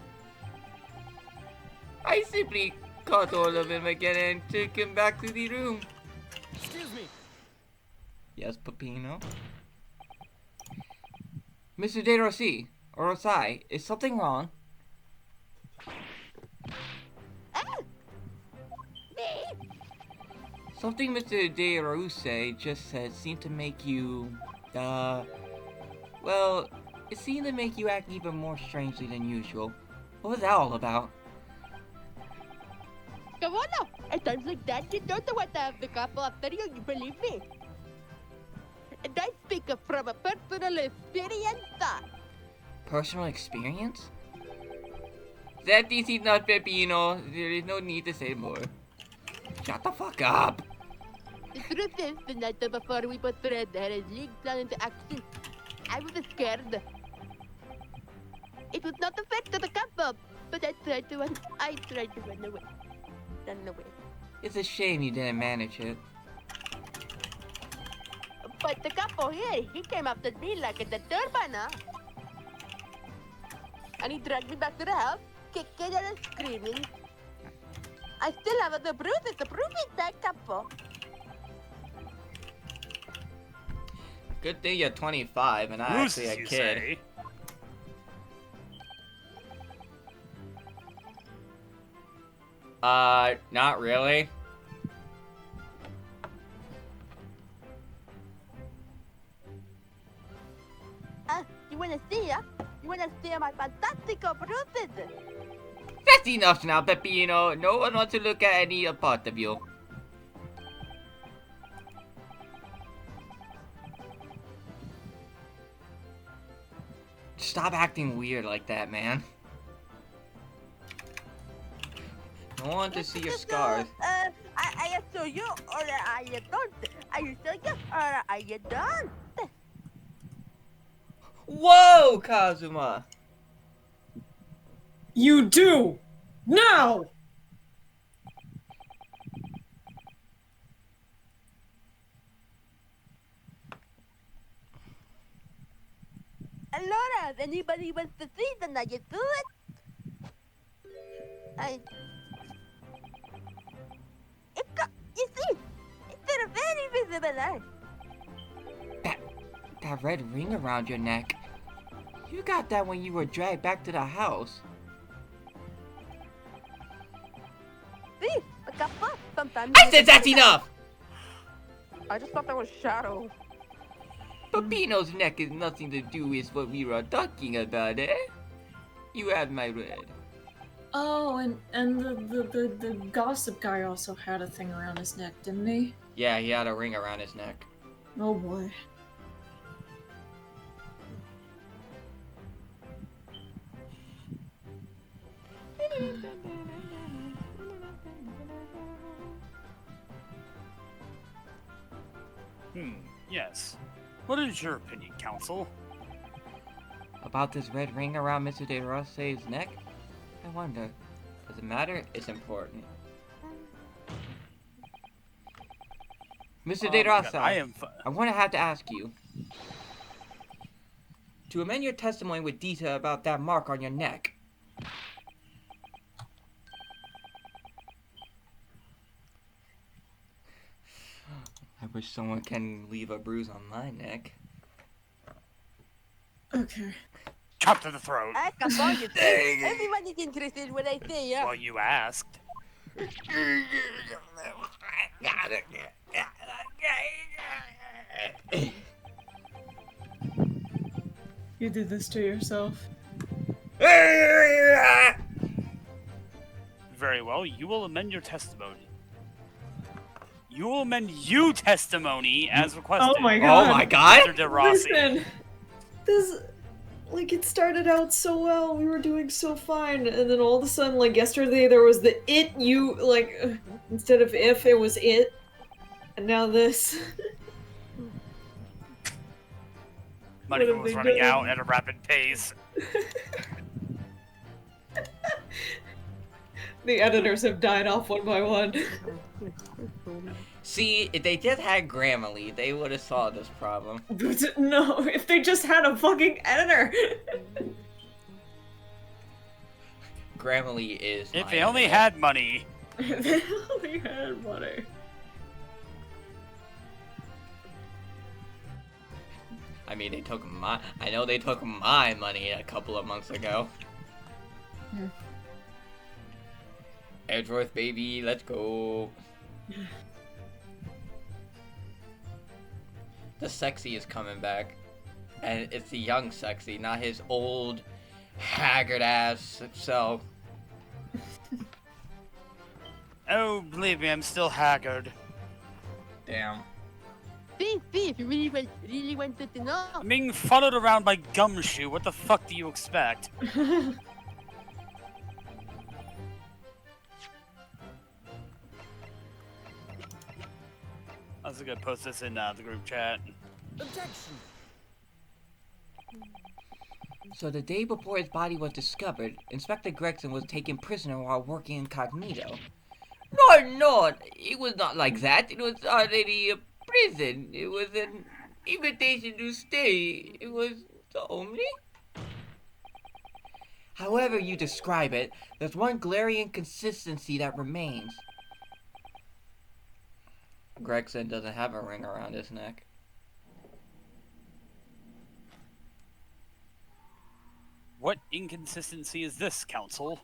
I simply caught hold of him again and took him back to the room. Excuse me. Yes, Peppino? Mr. De Rossi, or Rosai, is something wrong? Something Mr. De Rossi just said seemed to make you, well, it seemed to make you act even more strangely than usual. What was that all about? Come on now. At times like that, you don't want to have the couple after you, you believe me? And I speak from a personal experience. Personal experience? That is not Peppino. There is no need to say more. Shut the fuck up! The truth is, the night before we put Red had his league plan into action, I was scared. It was not fair to the couple, but I tried to run away. Run away. It's a shame you didn't manage it. But the couple here, he came after me like a turban, huh? And he dragged me back to the house, kicking and screaming. I still have the bruises to prove it, that couple. Good thing you're 25 and I'm actually a you kid. say? Not really. You wanna see, huh? You wanna see my fantastical bruises? That's enough now, Peppino. No one wants to look at any part of you. Stop acting weird like that, man. I want to see your scars. I assure you, or I don't. I assure you, or I don't. Whoa, Kazuma! You do! Now! Laura, if anybody wants to see, then I can do it. You see, they're very visible, That red ring around your neck. You got that when you were dragged back to the house. See, a couple, sometimes. I said that's enough! I just thought that was Shadow. Peppino's neck has nothing to do with what we were talking about, eh? You had my red. Oh, and the gossip guy also had a thing around his neck, didn't he? Yeah, he had a ring around his neck. Oh boy. Yes. What is your opinion, Council? About this red ring around Mr. De Rosa's neck? I wonder. Does it matter? It's important. Mr. De Rosa, I want to have to ask you. To amend your testimony with detail about that mark on your neck. I wish someone can leave a bruise on my neck. Okay. Chop to the throat. Come on, you see. Everyone is interested when I say, yeah. Well, you asked. You did this to yourself. Very well, you will amend your testimony. You will amend you testimony as requested. Oh my god. Oh my god! Mr. De Rossi. Listen, this, like, it started out so well, we were doing so fine, and then all of a sudden, like, yesterday there was the it, you, like, instead of if, it was it, and now this. Money What have was they running done? out at a rapid pace. The editors have died off one by one. See, if they just had Grammarly, they would have solved this problem. No, if they just had a fucking editor! Grammarly is If my they only internet. had money. They only had money. I mean, they took my. I know they took my money a couple of months ago. Hmm. Edgeworth, baby, let's go. The sexy is coming back, and it's the young sexy, not his old, haggard ass self. Oh, believe me, I'm still haggard. Damn. See, if you really wanted to know. I'm being followed around by Gumshoe. What the fuck do you expect? I was gonna post this in the group chat. Objection. So the day before his body was discovered, Inspector Gregson was taken prisoner while working incognito. No, it was not like that. It was already a prison. It was an invitation to stay. It was only. However you describe it, there's one glaring inconsistency that remains. Gregson doesn't have a ring around his neck. What inconsistency is this, Council?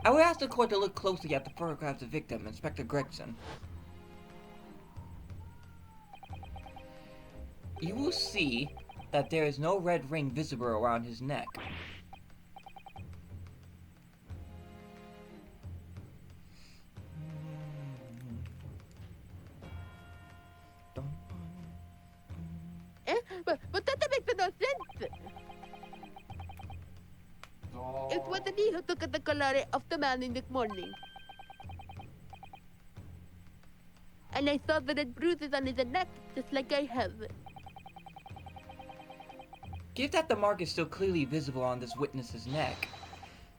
I would ask the court to look closely at the photographs of the victim, Inspector Gregson. You will see that there is no red ring visible around his neck. But that makes no sense. me who took the color of the man in the morning. And I saw the red bruises on his neck, just like I have. Given that the mark is still clearly visible on this witness's neck,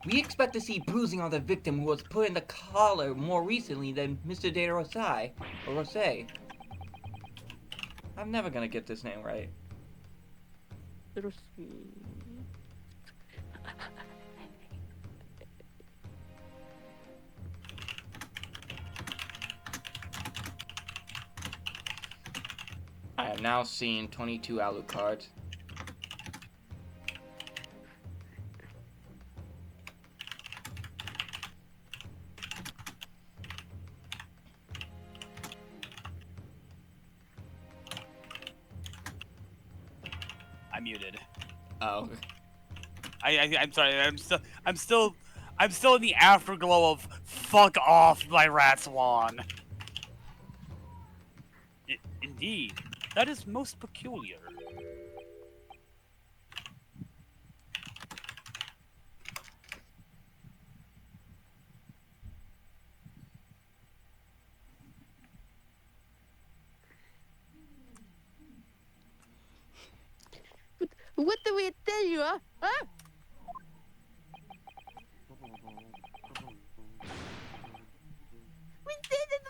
we expect to see bruising on the victim who was put in the collar more recently than Mr. De Rosai, or Rosé. I'm never gonna get this name right. I have now seen 22 Alu cards. I'm muted. Oh. I'm sorry. I'm still in the afterglow of "fuck off" by Rat Swan. Indeed, that is most peculiar. What do we tell you, huh? Huh? We did it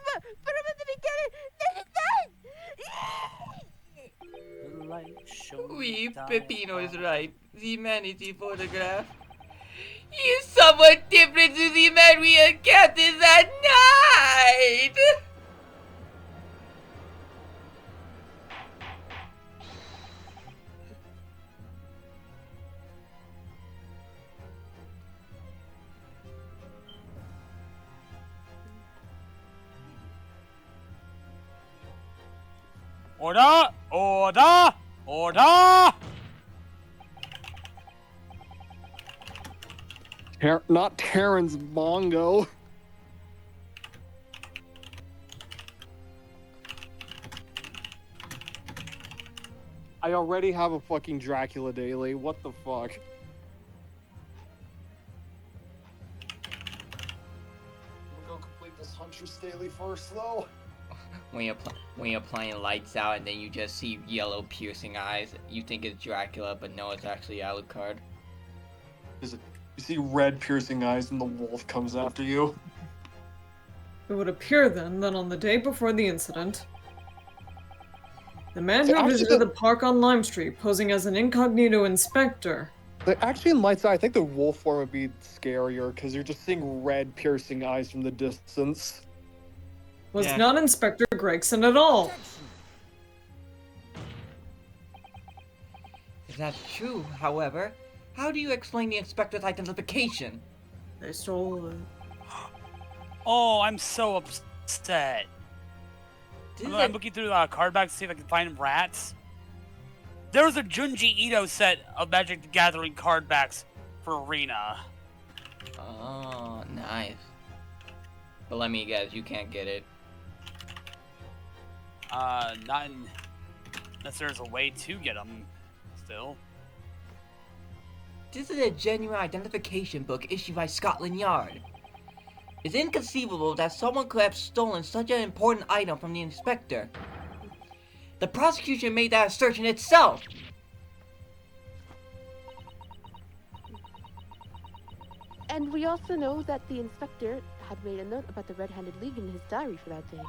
from the beginning! The light shone Oui, down Peppino is on- right. The man is the photograph. He is somewhat different to the man we encountered that night! Order! Order! Order! Not Terran's Mongo. I already have a fucking Dracula daily. What the fuck? I'm gonna go complete this Huntress daily first, though. When you're playing Lights Out and then you just see yellow piercing eyes, you think it's Dracula, but no, it's actually Alucard. You see red piercing eyes and the wolf comes after you. It would appear then that on the day before the incident, the man who Actually, visited the park on Lime Street posing as an incognito inspector. Actually, in Lights Out, I think the wolf form would be scarier because you're just seeing red piercing eyes from the distance. Was Yeah. not Inspector Gregson at all. If that's true, however, how do you explain the inspector's identification? They stole it. Oh, I'm so upset. I'm looking through the card back to see if I can find rats. There was a Junji Ito set of Magic the Gathering card backs for Arena. Oh, nice. But let me guess, you can't get it. Not unless there's a way to get them still. This is a genuine identification book issued by Scotland Yard. It's inconceivable that someone could have stolen such an important item from the inspector. The prosecution made that assertion itself! And we also know that the inspector had made a note about the Red-Handed League in his diary for that day.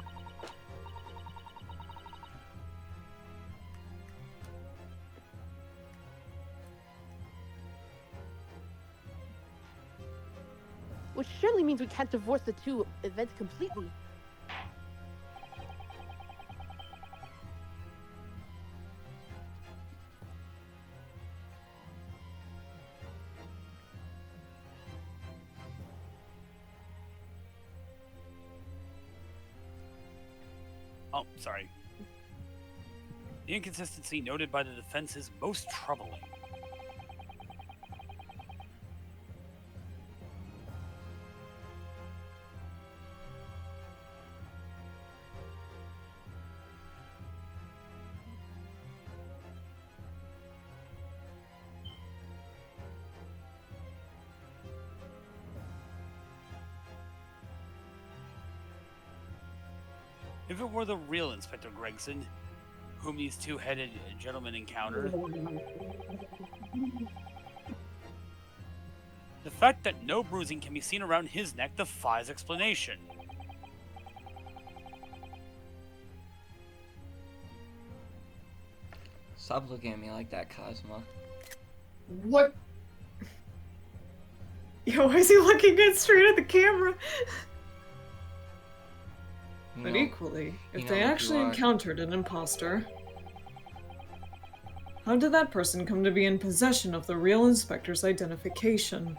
Which surely means we can't divorce the two events completely. Oh, sorry. The inconsistency noted by the defense is most troubling. If it were the real Inspector Gregson, whom these two-headed gentlemen encountered, the fact that no bruising can be seen around his neck defies explanation. Stop looking at me like that, Cosmo. What? Yo, why is he looking straight at the camera? You But know, equally, you if know they what you actually are. encountered an imposter, how did that person come to be in possession of the real inspector's identification?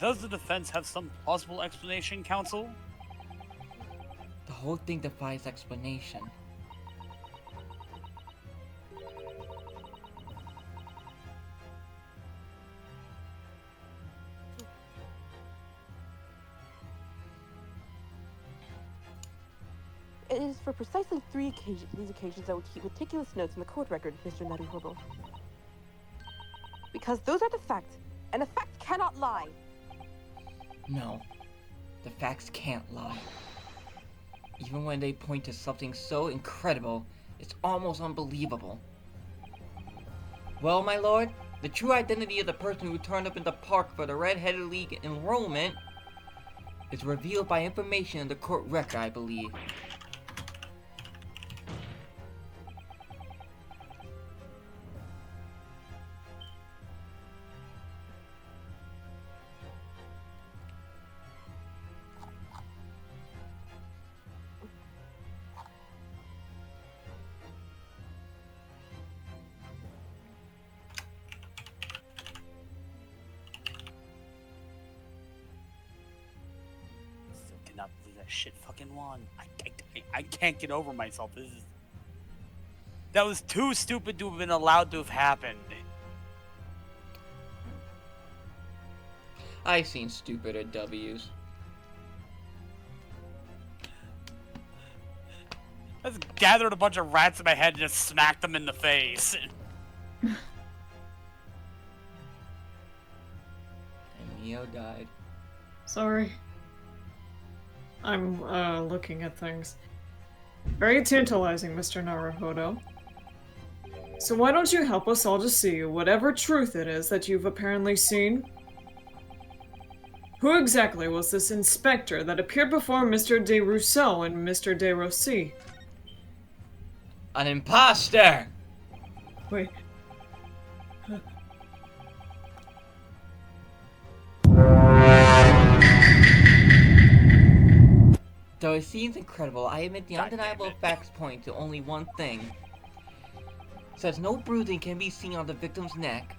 Does the defense have some plausible explanation, counsel? The whole thing defies explanation. It is for precisely these occasions I will keep meticulous notes in the court record, Mr. Naruhodo. Because those are the facts, and the facts cannot lie. No, the facts can't lie. Even when they point to something so incredible, it's almost unbelievable. Well, my lord, the true identity of the person who turned up in the park for the Red-Headed League enrollment is revealed by information in the court record, I believe. Still cannot believe that shit fucking won. I can't get over myself. That was too stupid to have been allowed to have happened. I've seen stupider W's. I just gathered a bunch of rats in my head and just smacked them in the face. And Neo died. Sorry. I'm, looking at things. Very tantalizing, Mr. Naruhodo. So why don't you help us all to see whatever truth it is that you've apparently seen? Who exactly was this inspector that appeared before Mr. de Rousseau and Mr. de Rossi? An imposter! Wait. Though it seems incredible, I admit the God undeniable damn it. facts point to only one thing. Since no bruising can be seen on the victim's neck,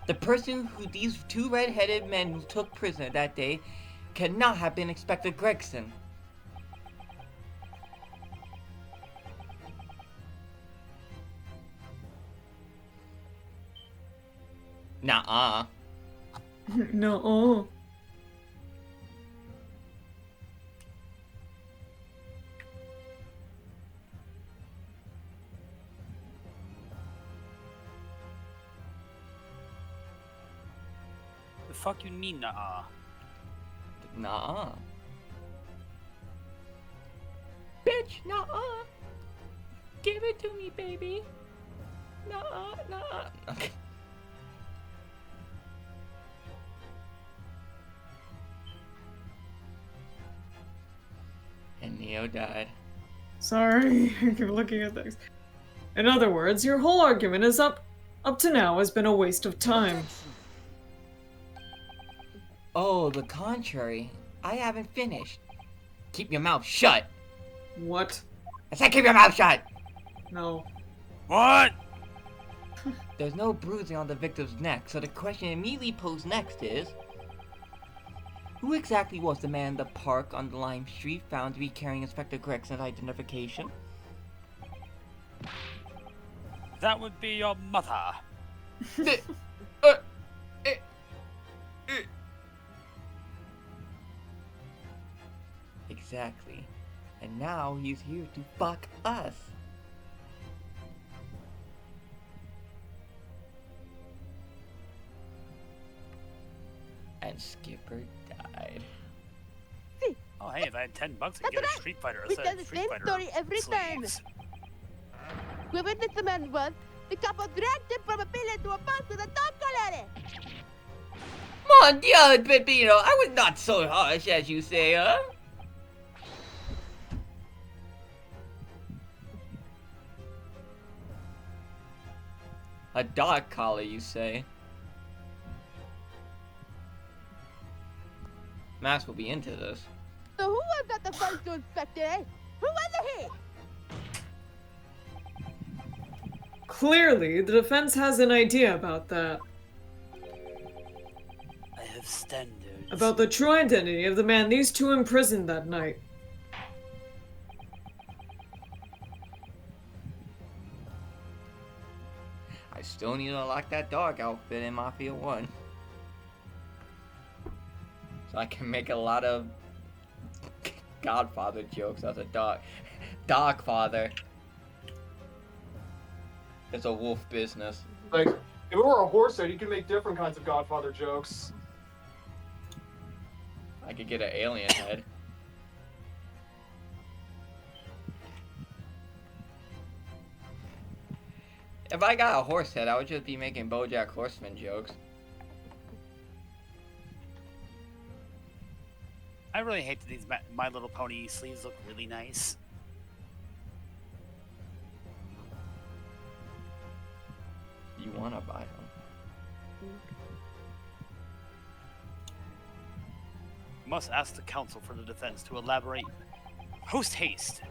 the person who these two red-headed men who took prisoner that day cannot have been Inspector Gregson. Nuh-uh. No. The fuck you mean, nuh-uh? Nuh-uh. Bitch, nuh-uh. Give it to me, baby. Nuh-uh, nuh-uh. Okay. And Neo died. Sorry, I keep looking at things. In other words, your whole argument is up to now has been a waste of time. Oh, the contrary. I haven't finished. Keep your mouth shut. What? I said keep your mouth shut! No. What? There's no bruising on the victim's neck, so the question immediately posed next is... Who exactly was the man in the park on the Lime Street found to be carrying Inspector Gregson's identification? That would be your mother. Exactly. And now he's here to fuck us. And Skipper died. Oh, hey, if I had $10, I'd That's get a right. Street Fighter. We Instead tell of the Street same Fighter story every time. sleeves. Whoever this man was, the couple dragged him from a pillar to a bus with a dog collar. Mon Dieu, Peppino, I was not so harsh as you say, huh? A dog collar, you say? Mass will be into this. So who was at the first to inspect it, eh? Who was he? Clearly, the defense has an idea about that. I have standards. About the true identity of the man these two imprisoned that night. I still need to lock that dog outfit in Mafia 1. So I can make a lot of Godfather jokes as a dog. Dogfather. It's a wolf business. Like, if it were a horse head, you could make different kinds of Godfather jokes. I could get an alien head. If I got a horse head, I would just be making BoJack Horseman jokes. I really hate that these My Little Pony sleeves look really nice. You wanna buy them? Must ask the counsel for the defense to elaborate. Post haste.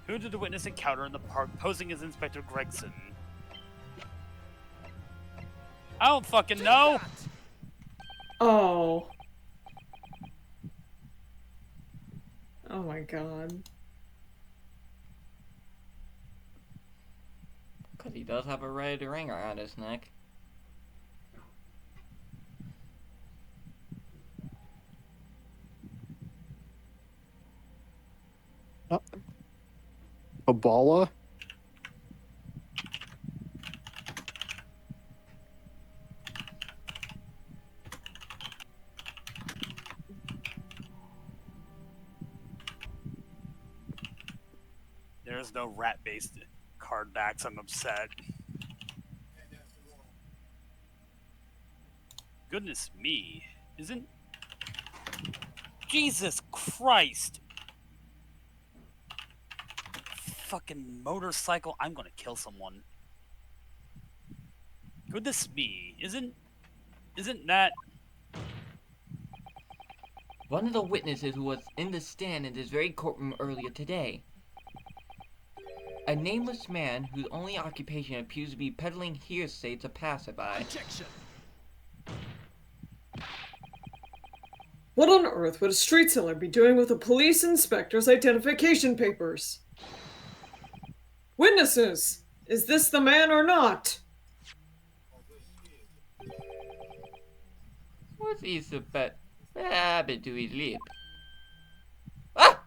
Who did the witness encounter in the park posing as Inspector Gregson? I don't fucking know. Oh. Oh my god. Cause he does have a red ring around his neck. Kabbalah? There's no rat-based card backs. I'm upset. Goodness me. Isn't... Jesus Christ! Fucking motorcycle. I'm gonna kill someone. Goodness me. Isn't that... One of the witnesses who was in the stand in this very courtroom earlier today. A nameless man whose only occupation appears to be peddling hearsay to passerby. Objection. What on earth would a street seller be doing with a police inspector's identification papers? Witnesses! Is this the man or not? What is the bet? What happened to his lip? Ah!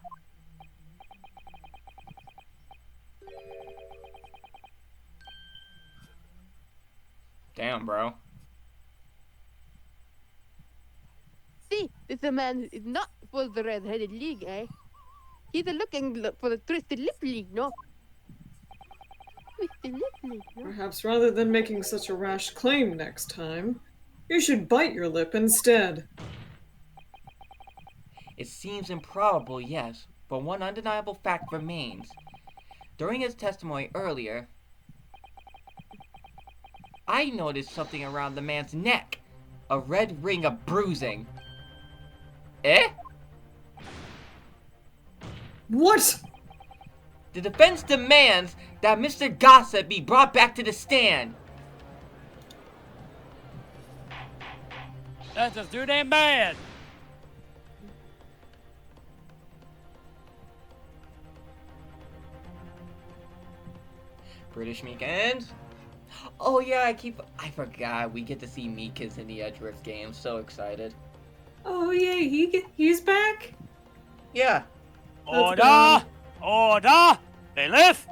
Damn, bro. See, this man is not for the red-headed league, eh? He's looking for the twisted lip league, no? Twisted lip league, no? Perhaps rather than making such a rash claim next time, you should bite your lip instead. It seems improbable, yes, but one undeniable fact remains. During his testimony earlier, I noticed something around the man's neck. A red ring of bruising. Eh? What? The defense demands that Mr. Gossett be brought back to the stand. That's just dude ain't bad. British Meekans. Oh yeah, I forgot we get to see Meekans in the Edgeworth game. So excited. Oh yeah, he's back. Yeah. Order! Order! Bailiff!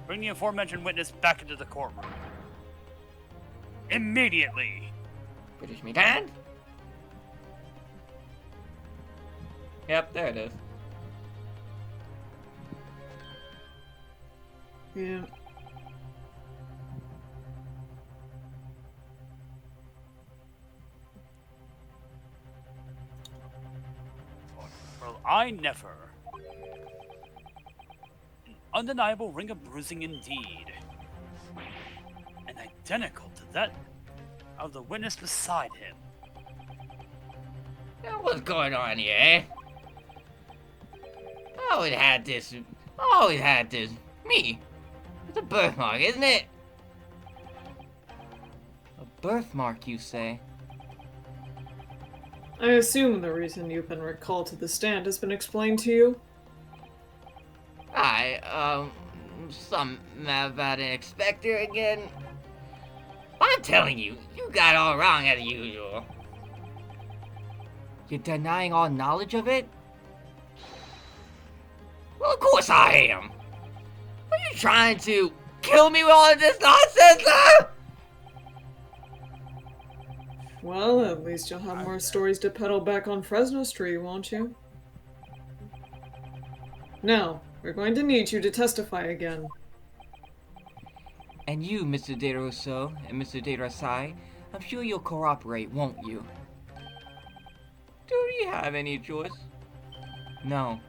Bring the aforementioned witness back into the courtroom. Immediately! British Meekan? Yep, there it is. Yeah. Well, I never. An undeniable ring of bruising indeed. And identical to that of the witness beside him. Now, what's going on here, eh? Always had this. Always had this. Me. It's a birthmark, isn't it? A birthmark, you say? I assume the reason you've been recalled to the stand has been explained to you. Some about an inspector again. I'm telling you, you got all wrong as usual. You're denying all knowledge of it? Well, of course I am. Are you trying to kill me with all of this nonsense, huh? Well, at least you'll have more stories to peddle back on Fresno Street, won't you? Now, we're going to need you to testify again. And you, Mr. De Rousseau and Mr. De Rasai, I'm sure you'll cooperate, won't you? Do you have any choice? No.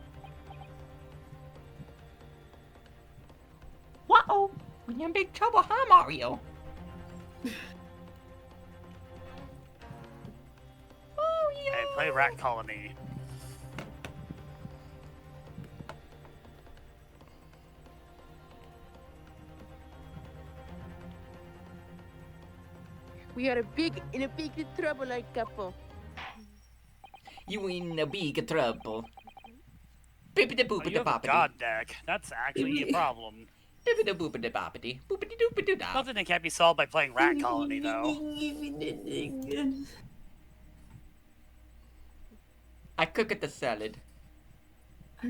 Uh-oh, we're in big trouble, huh, Mario? Hey, play Rat Colony. We are in a big trouble, like couple. You in a big trouble. Bippity Oh, boopity you have a boppity. god deck. That's actually a problem. Bippity boopity boppity. Boopity doopity da. Something that can't be solved by playing Rat Colony, though. I cook at the salad. I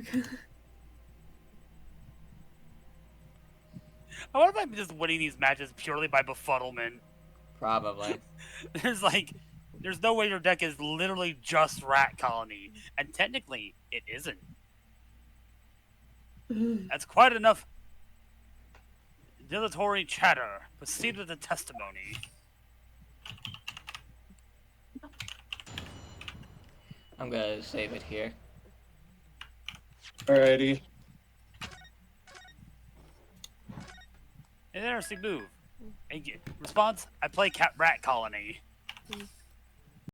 wonder if I'm just winning these matches purely by befuddlement. Probably. There's no way your deck is literally just Rat Colony. And technically, it isn't. That's quite enough dilatory chatter. Proceed with the testimony. I'm gonna save it here. Alrighty. An interesting move. Response, I play Rat Colony.